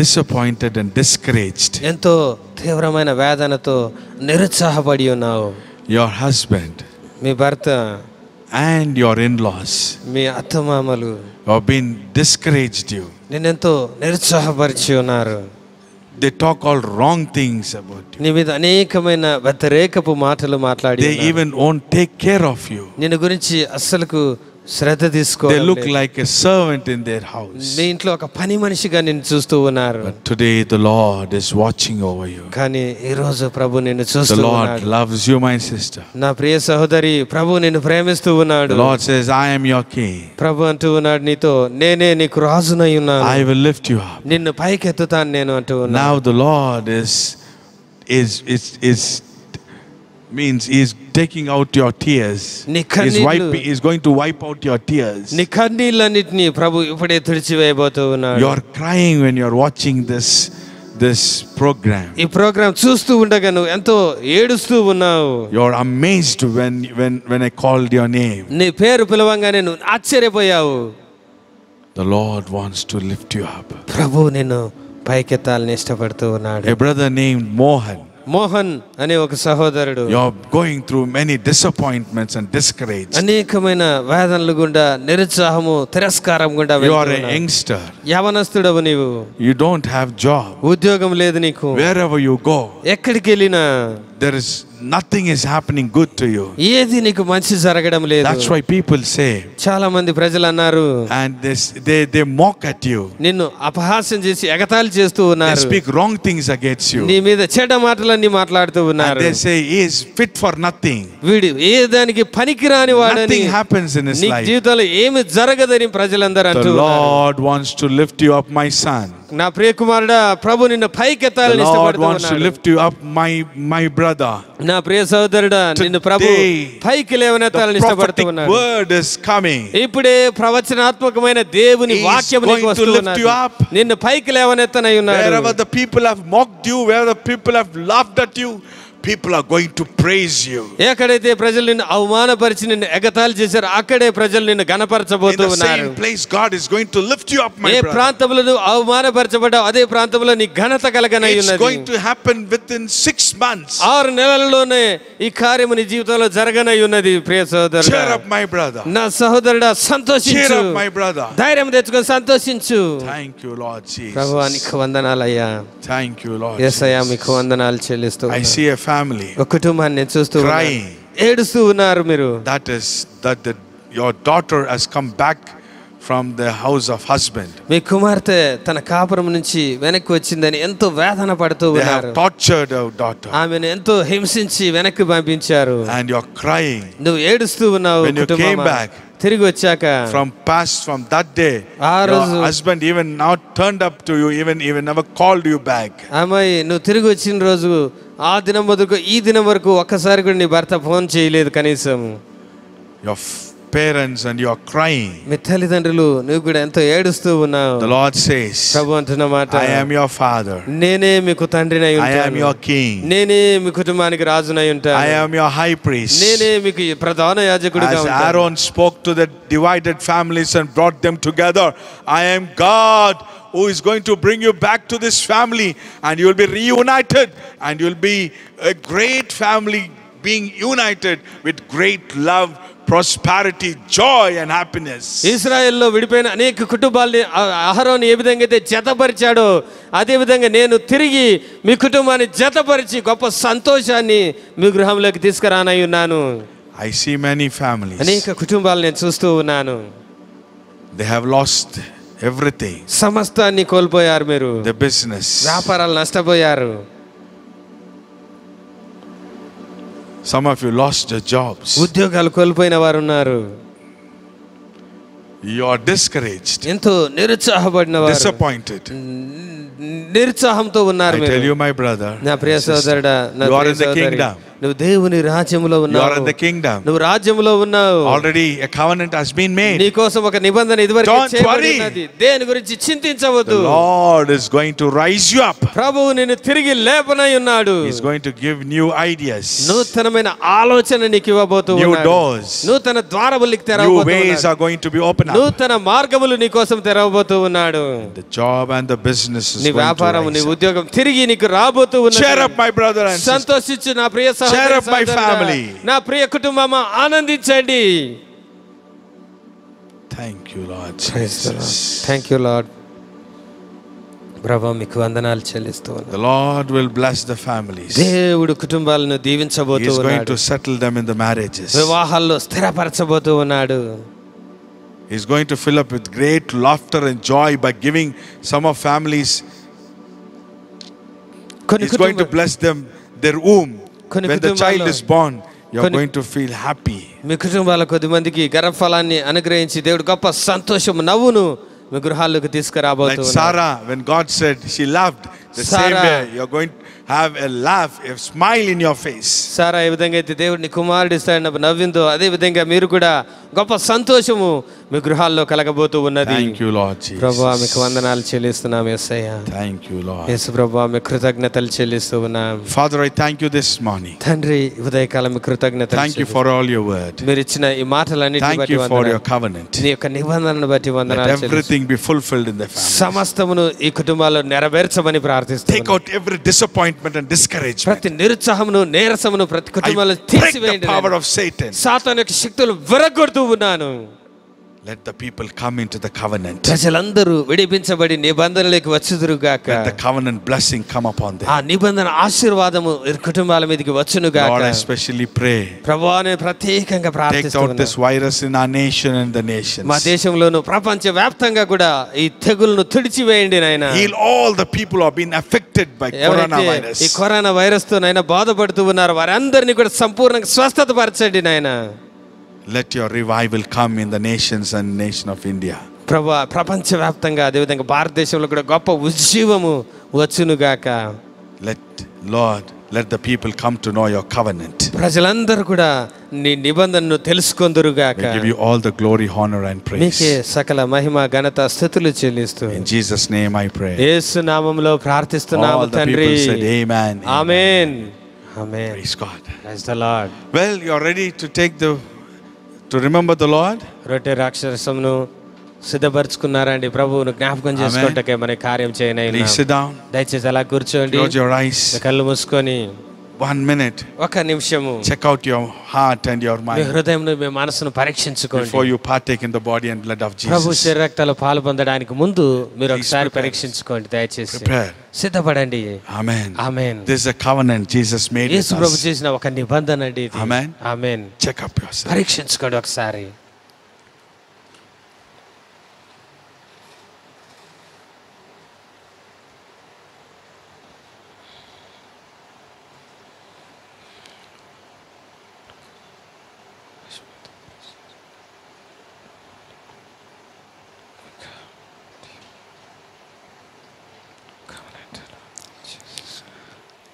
disappointed and discouraged. ఎంతో తీవ్రమైన వేదనతో నిరుత్సాహపడి ఉన్నావు. Your husband మీ భర్త, and your in-laws మీ అత్తమామలు have been discouraged you. నిన్నెంతో నిరుత్సాహపరిచి ఉన్నారు. They talk all wrong things about you. నీ మీద అనేకమైన వ్యతిరేకపు మాటలు మాట్లాడి They even won't take care of you. నిన్ను గురించి అస్సలకు శ్రద్ధ తీసుకో. They look like a servant in their house. నీ ఇంట్లో ఒక పని మనిషిగా నిన్ను చూస్తూ ఉన్నారు. But today the Lord is watching over you. కానీ ఈ రోజు ప్రభు నిన్ను The చూస్తూ Lord ఉన్నాడు. loves you, my sister. నా ప్రియ సహోదరి, ప్రభు నిన్ను ప్రేమిస్తూ ఉన్నాడు. The Lord says, I am your king. ప్రభు అంటూ ఉన్నాడు నీతో, నేనే నీకు రాజునై ఉన్నాను, I will lift you up. నిన్ను పైకెత్తుతాను నేను అంటూ ఉన్నాను. Now the Lord means He is taking out your tears. నీ He is going to wipe out your tears. నీ కన్నీళ్ళన్నిటినీ ప్రభు ఇప్పుడే తుడిచివేయబోతూ ఉన్నాడు. You are crying when you are watching this program. ఈ programme చూస్తూ ఉండగా నువ్వు ఎంతో ఏడుస్తూ ఉన్నావు. You are amazed when I called your name. నీ పేరు పిలవంగానే నువ్వు ఆశ్చర్యపోయావు. The Lord wants to lift you up. ప్రభు నిన్ను పైకెత్తాలని ఇష్టపడుతూ ఉన్నాడు. A brother named Mohan, Mohan అనే ఒక సహోదరుడు you are going through many disappointments and discouragement. అనేకమైన వేదనలు గుండా, నిరుత్సాహము, తిరస్కారం గుండా You are a వెళ్తున్నావు. youngster. యవనస్తుడవు నీవు, You don't have job. ఉద్యోగం లేదు నీకు. Wherever you go, ఎక్కడికి వెళ్ళినా nothing is happening good to you. ఏది నీకు మంచి జరగడం లేదు. That's why people say, చాలా మంది ప్రజలు అన్నారు, and they mock at you. నిన్ను అపహాస్యం చేసి ఎగతాళి చేస్తూ They ఉన్నారు. speak wrong things against you. నీ మీద చెడ్డ మాటలన్నీ మాట్లాడుతూ And ఉన్నారు. they say he is fit for nothing. వీడు ఏ దానికి పనికిరాని వాడని, Nothing happens in his నీ life. జీవితంలో ఏమి జరగదని ప్రజలందరూ The అంటూ ఉన్నారు. Lord wants to lift you up, my son. నా ప్రియ కుమారుడా, ప్రభు నిన్ను The పైకెత్తాలని Lord ఇష్టపడుతూ wants to ఉన్నాడు. lift you up, my brother. నా ప్రియ సహోదరుడా, నిన్ను ప్రభు Today, పైకి లేవనెత్తాలని The ఇష్టపడుతూ prophetic ఉన్నాడు. word is coming. ఇప్పుడే ప్రవచనాత్మకమైన దేవుని He is వాక్యం నీకు going to వస్తూ lift ఉన్నది. you up. నిన్ను పైకి లేవనెత్తనై ఉన్నాడు. Wherever the people have mocked you, wherever the people have laughed at you, people are going to praise you. ఎక్కడైతే ప్రజలు నిన్ను అవమానపరిచి నిన్ను ఎగతాళి చేశారో అక్కడే ప్రజలు నిన్ను In గణపరచబోతూ the ఉన్నారు. same place, God is going to lift you up, my A brother. ప్రాంతంలో నువ్వు అవమానపరచబడ్డావు అదే ప్రాంతంలో నీ ఘనత కలగనై It's ఉన్నది. going to happen within 6 months. 6 నెలల్లోనే ఈ కార్యము నీ జీవితంలో జరగనై ఉన్నది. ప్రియ సహోదరుడా, Cheer up, my brother. నా సహోదరుడా, Cheer సంతోషించు, up, my brother. ధైర్యం తెచ్చుకొని సంతోషించు. Thank you, Lord ప్రభువా, Jesus. నీకు వందనాలయ్యా. Thank you, Lord Yesayya, Jesus. మీకు వందనాలు చెల్లిస్తూ I ఉన్నాను. see a family ఒక కుటుంబాన్ని నేను చూస్తూ ఉన్నాను. crying. ఏడుస్తూ ఉన్నారు మీరు. Your daughter has come back from the house of husband. మీ కుమార్తె తన కాపురం నుంచి వెనక్కి వచ్చిందని ఎంతో వేదన పడుతూ They ఉన్నారు. have tortured our daughter. ఆమెను ఎంతో హింసించి వెనక్కి పంపించారు. And you're crying. నువ్వు ఏడుస్తూ ఉన్నావు. When you కుటుంబమా, came back తిరిగి వచ్చాక from that day, ఆ your రోజు husband even now turned up to you, even never called you back. అమ్మాయి, నువ్వు తిరిగి వచ్చిన రోజు ఆ దినం మొదలుకు ఈ దినం వరకు ఒక్కసారి కూడా నీ భర్త ఫోన్ చేయలేదు కనీసం. Your parents and you're crying. మీ తల్లిదండ్రులు నువ్వు కూడా ఎంతో ఏడుస్తూ ఉన్నావు. The Lord says, ప్రభు అంటున్న మాట, I am your father. నేనే మీకు తండ్రినై I am ఉంటాను. your king. నేనే మీ కుటుంబానికి రాజునై ఉంటాను. I am your high priest. నేనే మీకు ప్రధాన యాజకుడిగా As ఉంటాను. Aaron spoke to the divided families and brought them together, I am God who is going to bring you back to this family, and you will be reunited, and you will be a great family being united with great love, prosperity, joy and happiness. ఇశ్రాయేల్లో విడిపోయిన అనేక కుటుంబాలని అహరోను ఏ విధంగా అయితే జతపరిచాడో అదే విధంగా నేను తిరిగి మీ కుటుంబాన్ని జతపరిచి గొప్ప సంతోషాన్ని మీ గృహంలోకి తీసుకురానై ఉన్నాను. I see many families. అనేక కుటుంబాలు నేను చూస్తూ ఉన్నాను. They have lost everything. సమస్తాన్ని కోల్పోయారు. మీరు The business. వ్యాపారాలు నష్టపోయారు. Some of you lost your jobs. ఉద్యోగాలు కోల్పోయిన వారు ఉన్నారు. You are discouraged, ఎంతో నిరుత్సాహపడిన వారు, disappointed. నిరుత్సాహంతో ఉన్నారు. I tell you, my brother, నా ప్రియ సోదరుడా, నా you are Priya in the సోదరి, kingdom. నువ్వు దేవుని రాజ్యములో You are ఉన్నావు. in the kingdom. నువ్వు రాజ్యములో ఉన్నావు. Already a covenant has been made. నీ కోసం ఒక నిబంధన ఇదివరకు Don't worry. చేయబడినది. దేని గురించి చింతించవద్దు. The Lord is going to rise you up. ప్రభువు నిన్ను తిరిగి లేపనై ఉన్నాడు. He is going to give new ideas, నూతనమైన ఆలోచన నీకు ఇవ్వబోతూ new ఉన్నాడు. doors, నూతన ద్వారములు నీకు new తెరవబోతూ ways ఉన్నాడు. are going to be opened up. నూతన మార్గములు నీ కోసం తెరవబోతూ ఉన్నాడు. The job and the business is నీ going to వ్యాపారం, నీ rise up. ఉద్యోగం తిరిగి నీకు రాబోతూ Cheer up, ఉన్నది. my brother and sister. సంతోషించు నా ప్రియ Cheer up, my సహోదరి, family. నా ప్రియ కుటుంబమా, ఆనందించండి. Thank you, Lord Jesus. Thank you lord. ప్రభువా మీకు వందనాలు చెల్లిస్తూ ఉన్నాను. The Lord will bless the families. దేవుడు కుటుంబాలను He దీవించబోతూ is going ఉన్నాడు. to settle them in the marriages. వివాహాల్లో స్థిరపరచబోతూ ఉన్నాడు. He is going to fill up with great laughter and joy by giving some of families. He is going to bless them, their womb. When the child is born, you are going to feel happy. మీ కుటుంబాల కొద్ది మందికి గర్భఫలాన్ని అనుగ్రహించి దేవుడు గొప్ప సంతోషము, నవ్వును మీ గృహాల్లోకి తీసుకురాబోతూ Like ఉన్నాడు. Sarah, when God said she laughed, the same Sarah. way you are going to have a laugh, a smile in your face. సారా ఏ విధంగా అయితే దేవుడిని కుమారుడు ఇస్తాడన్నప్పుడు నవ్విందో అదే విధంగా మీరు కూడా గొప్ప సంతోషము మీ గృహాల్లో కలగబోతూ ఉన్నది. Thank you, Lord Jesus. ప్రభువా మీకు వందనాలు చెల్లిస్తున్నాం యేసయ్యా. Thank you, Lord. యేసు ప్రభువా మీకు కృతజ్ఞతలు చెల్లిస్తూ ఉన్నాం. Father, I thank you this morning. తండ్రి ఉదయకాలం మీకు కృతజ్ఞతలు. Thank you for all your word. మీరు ఇచ్చిన ఈ మాటలన్నిటిని Thank బట్టి you for వందనాలు. your covenant. నీ యొక్క నిబంధనను బట్టి Let వందనాలు చెల్లిస్తున్నాం. everything be fulfilled in the family. సమస్తమును ఈ కుటుంబాల్లో నెరవేర్చమని Take ప్రార్థిస్తున్నాం. out every disappointment and discouragement. ప్రతి నిరుత్సాహమును, నీరసమును ప్రతి I కుటుంబాల్లో break the తీసివేయండి. power of Satan. సాతాను యొక్క శక్తులు విరగొడుతూ ఉన్నాను. Let the people come into the covenant. ప్రజలందరూ విడిపించబడి నిబంధనలోకి వచ్చుదురుగాక. Let the covenant blessing come upon them. ఆ నిబంధన ఆశీర్వాదము ఈ కుటుంబాల మీదకి వచ్చునుగాక. Lord, I especially pray. ప్రభువా నేను ప్రత్యేకంగా Take out ప్రార్థిస్తున్నాను. this virus in our nation and the nations. మా దేశంలోను ప్రపంచ వ్యాప్తంగా కూడా ఈ తెగులును తుడిచివేయండి నాయన. Heal all the people who have been affected by ఎవరైతే ఈ coronavirus. కరోనా వైరస్ తో నాయన బాధపడుతూ ఉన్నారు వారందరినీ కూడా సంపూర్ణంగా స్వస్థత పరచండి నాయన. Let your revival come in the nations and nation of India. ప్రభువా ప్రపంచ వ్యాప్తంగా అదేవిధంగా భారతదేశంలో కూడా గొప్ప ఉజ్జీవము వచ్చునుగాక. Lord, let the people come to know your covenant. ప్రజలందరూ కూడా నీ నిబంధనను తెలుసుకొందురుగాక. We give you all the glory, honor and praise. నీకే సకల మహిమ ఘనత స్తుతులు చెల్లిస్తూ In Jesus' name I pray. యేసు నామములో ప్రార్థిస్తున్నాము All the తండ్రి. people said amen. Amen. Amen. Praise God. Praise the Lord. Well, you are ready to remember the Lord? రొట్టె రాక్షసమును సిద్ధపరచుకున్నారండి. ప్రభువును జ్ఞాపకం చేసుకుంటకే మన కార్యం చేయనైనా. Please sit down. దయచేసి అలా కూర్చోండి. Close your eyes. కళ్ళు మూసుకొని 1 minute. ఒక నిమిషము Check out your heart and your me mind హృదయంను, మీ మనసును పరీక్షించుకోండి. before you partake in the body and blood of Prabhu Jesus. శరీరక్తాలు పాలు పొందడానికి ముందు మీరు ఒకసారి prepare. పరీక్షించుకోండి దయచేసి. Prepare. సిద్ధపడండి. Amen. Amen. This is a covenant Jesus made with Yesu Prabhu us. చేసిన ఒక నిబంధన అండి ఇది. Amen. ఆమేన్. Check up yourself. పరీక్షించుకోండి ఒకసారి.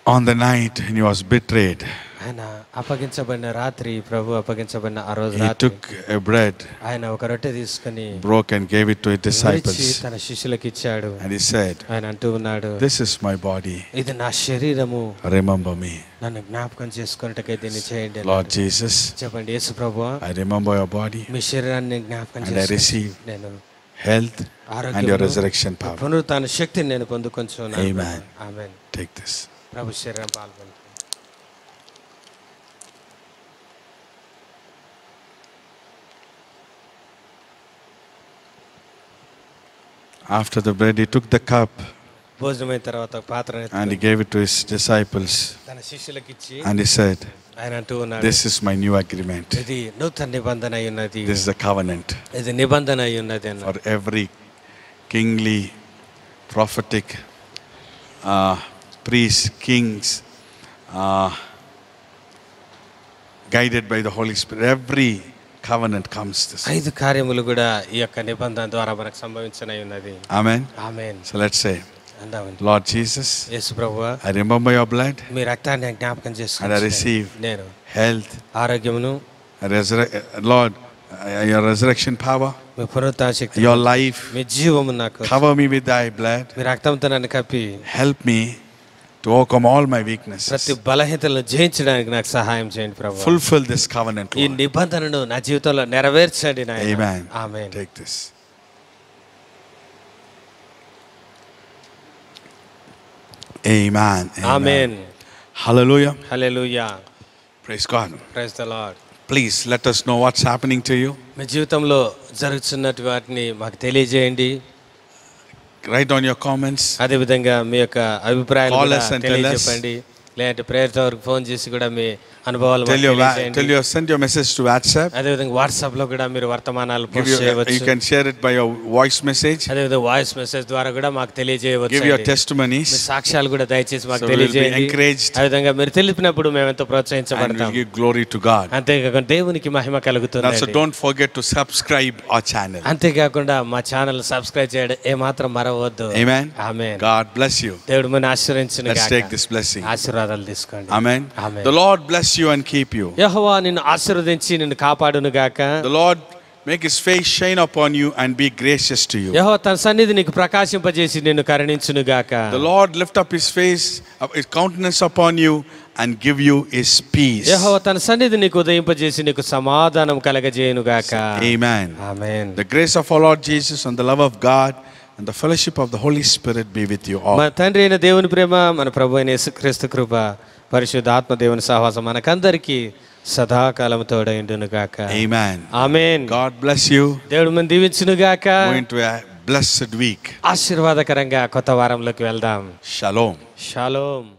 On the night when he was betrayed, ఆయన అప్పగించబడిన రాత్రి, ప్రభు అప్పగించబడిన ఆ రోజు he రాత్రి took a bread, ఆయన ఒక రొట్టె తీసుకొని broke and gave it to his విరిచి disciples. తన శిష్యులకు ఇచ్చాడు. And he said, ఆయన అంటూ ఉన్నాడు, "This is my body. ఇది నా శరీరము, Remember me." నన్ను జ్ఞాపకం చేసుకున్నట్టుగా దీన్ని చేయండి. Lord Jesus, చెప్పండి, యేసు ప్రభువా I remember your body, మీ శరీరాన్ని జ్ఞాపకం and I చేసుకుని receive నేను health and your ఆరోగ్యమును, resurrection power. పునరుత్థాన శక్తిని నేను పొందుకొంచున్నాను. Amen. ఆమేన్. Take this. ప్రభు శరీరం పాల్గొంది. After the bread, he took the cup భోజనమైన తర్వాత పాత్రను ఎత్తుకొని and he gave it to his disciples. తన శిష్యులకు ఇచ్చి And he said, ఆయన అంటూ ఉన్నాడు, "This is my new agreement. ఇది నూతన నిబంధన అయి ఉన్నది, This is the covenant ఇది నిబంధన అయి ఉన్నది అన్నాడు. for every kingly, prophetic, priests, kings, guided by the Holy Spirit. Every covenant comes this. 5 కార్యములు కూడా ఈ యొక్క నిబంధన ద్వారా మనకు సంభవించనై ఉన్నది. Amen. Amen. So let's say, అందామండి. Lord Jesus, యేసు ప్రభువా, I remember your blood మీ రక్తాన్ని జ్ఞాపకం and I చేసుకుని receive నేను health, ఆరోగ్యమును, Lord, your resurrection power, మీ పునరుత్థాన శక్తి, your life. మీ జీవము నాకు Cover me with thy blood. మీ రక్తంతో నన్ను కప్పి Help me to overcome all my weaknesses. ప్రతి బలహీనతలను జయించడానికి నాకు సహాయం చేయండి ప్రభు. Fulfill this covenant, ఈ Lord. నిబంధనను నా జీవితంలో నెరవేర్చండి నాయనా. Amen. Amen. Take this. Amen. Amen. Hallelujah. Hallelujah. Praise God. Praise the lord. Please let us know what's happening to you. మీ జీవితంలో జరుగుతున్నట్టు వాటిని మాకు తెలియజేయండి. Write down your comments. అదేవిధంగా మీ యొక్క అభిప్రాయాలు Call కూడా us and tell us. తెలియజెప్పండి. లేదంటే ప్రేయర్ వరకు ఫోన్ చేసి కూడా మీ అనుభవాలు మాకు తెలియజేయండి. Send your message to WhatsApp. అదేవిధంగా వాట్సాప్ లో కూడా మీరు వర్తమానాలు You పోస్ట్ చేయవచ్చు. can share it by your voice message. అదేవిధంగా వాయిస్ మెసేజ్ ద్వారా కూడా మాకు తెలియజేయవచ్చు. Give your me testimonies. సాక్ష్యాలు కూడా దయచేసి మాకు So we will be తెలియజేయండి. encouraged. అదేవిధంగా మీరు తెలిపినప్పుడు మేము ఎంతో And ప్రోత్సహించబడతాం. we'll give glory to God. అంతేకాకుండా దేవునికి మహిమ Also, కలుగుతుంది. don't forget to subscribe our channel. అంతేకాకుండా మా ఛానల్ సబ్స్క్రైబ్ చేయడం ఏమాత్రం మరవద్దు. Amen. Amen. God bless you. దేవుడు మన ఆశీర్వదించును Let's గాక. take this blessing. ఆశీర్వాదాలు తీసుకోండి. Amen. Amen. The Lord bless you and keep you. యెహోవా నిన్ను ఆశీర్వదించి నిన్ను కాపాడును గాక. The Lord make his face shine upon you and be gracious to you. యెహోవా తన సన్నిధి నీకు ప్రకాశింపజేసి నిన్ను కరుణించును గాక. The Lord lift up his face, his countenance upon you and give you his peace. యెహోవా తన సన్నిధి నీకు ఉదయింపజేసి నీకు సమాధానం కలగజేయును గాక. Amen. Amen. The grace of our Lord Jesus and the love of God and the fellowship of the Holy Spirit be with you all. మన తండ్రి అయిన దేవుని ప్రేమ, మన ప్రభు అయిన యేసుక్రీస్తు కృప, పరిశుద్ధాత్మ దేవుని సహవాసం మనకందరికీ సదాకాలం తోడైండును గాక. Amen. Amen. God bless you. దేవుడు మన దీవించును గాక. Go into a blessed week. ఆశీర్వాదకరంగా కొత్త వారంలోకి వెళ్దాం. Shalom. షాలోమ్.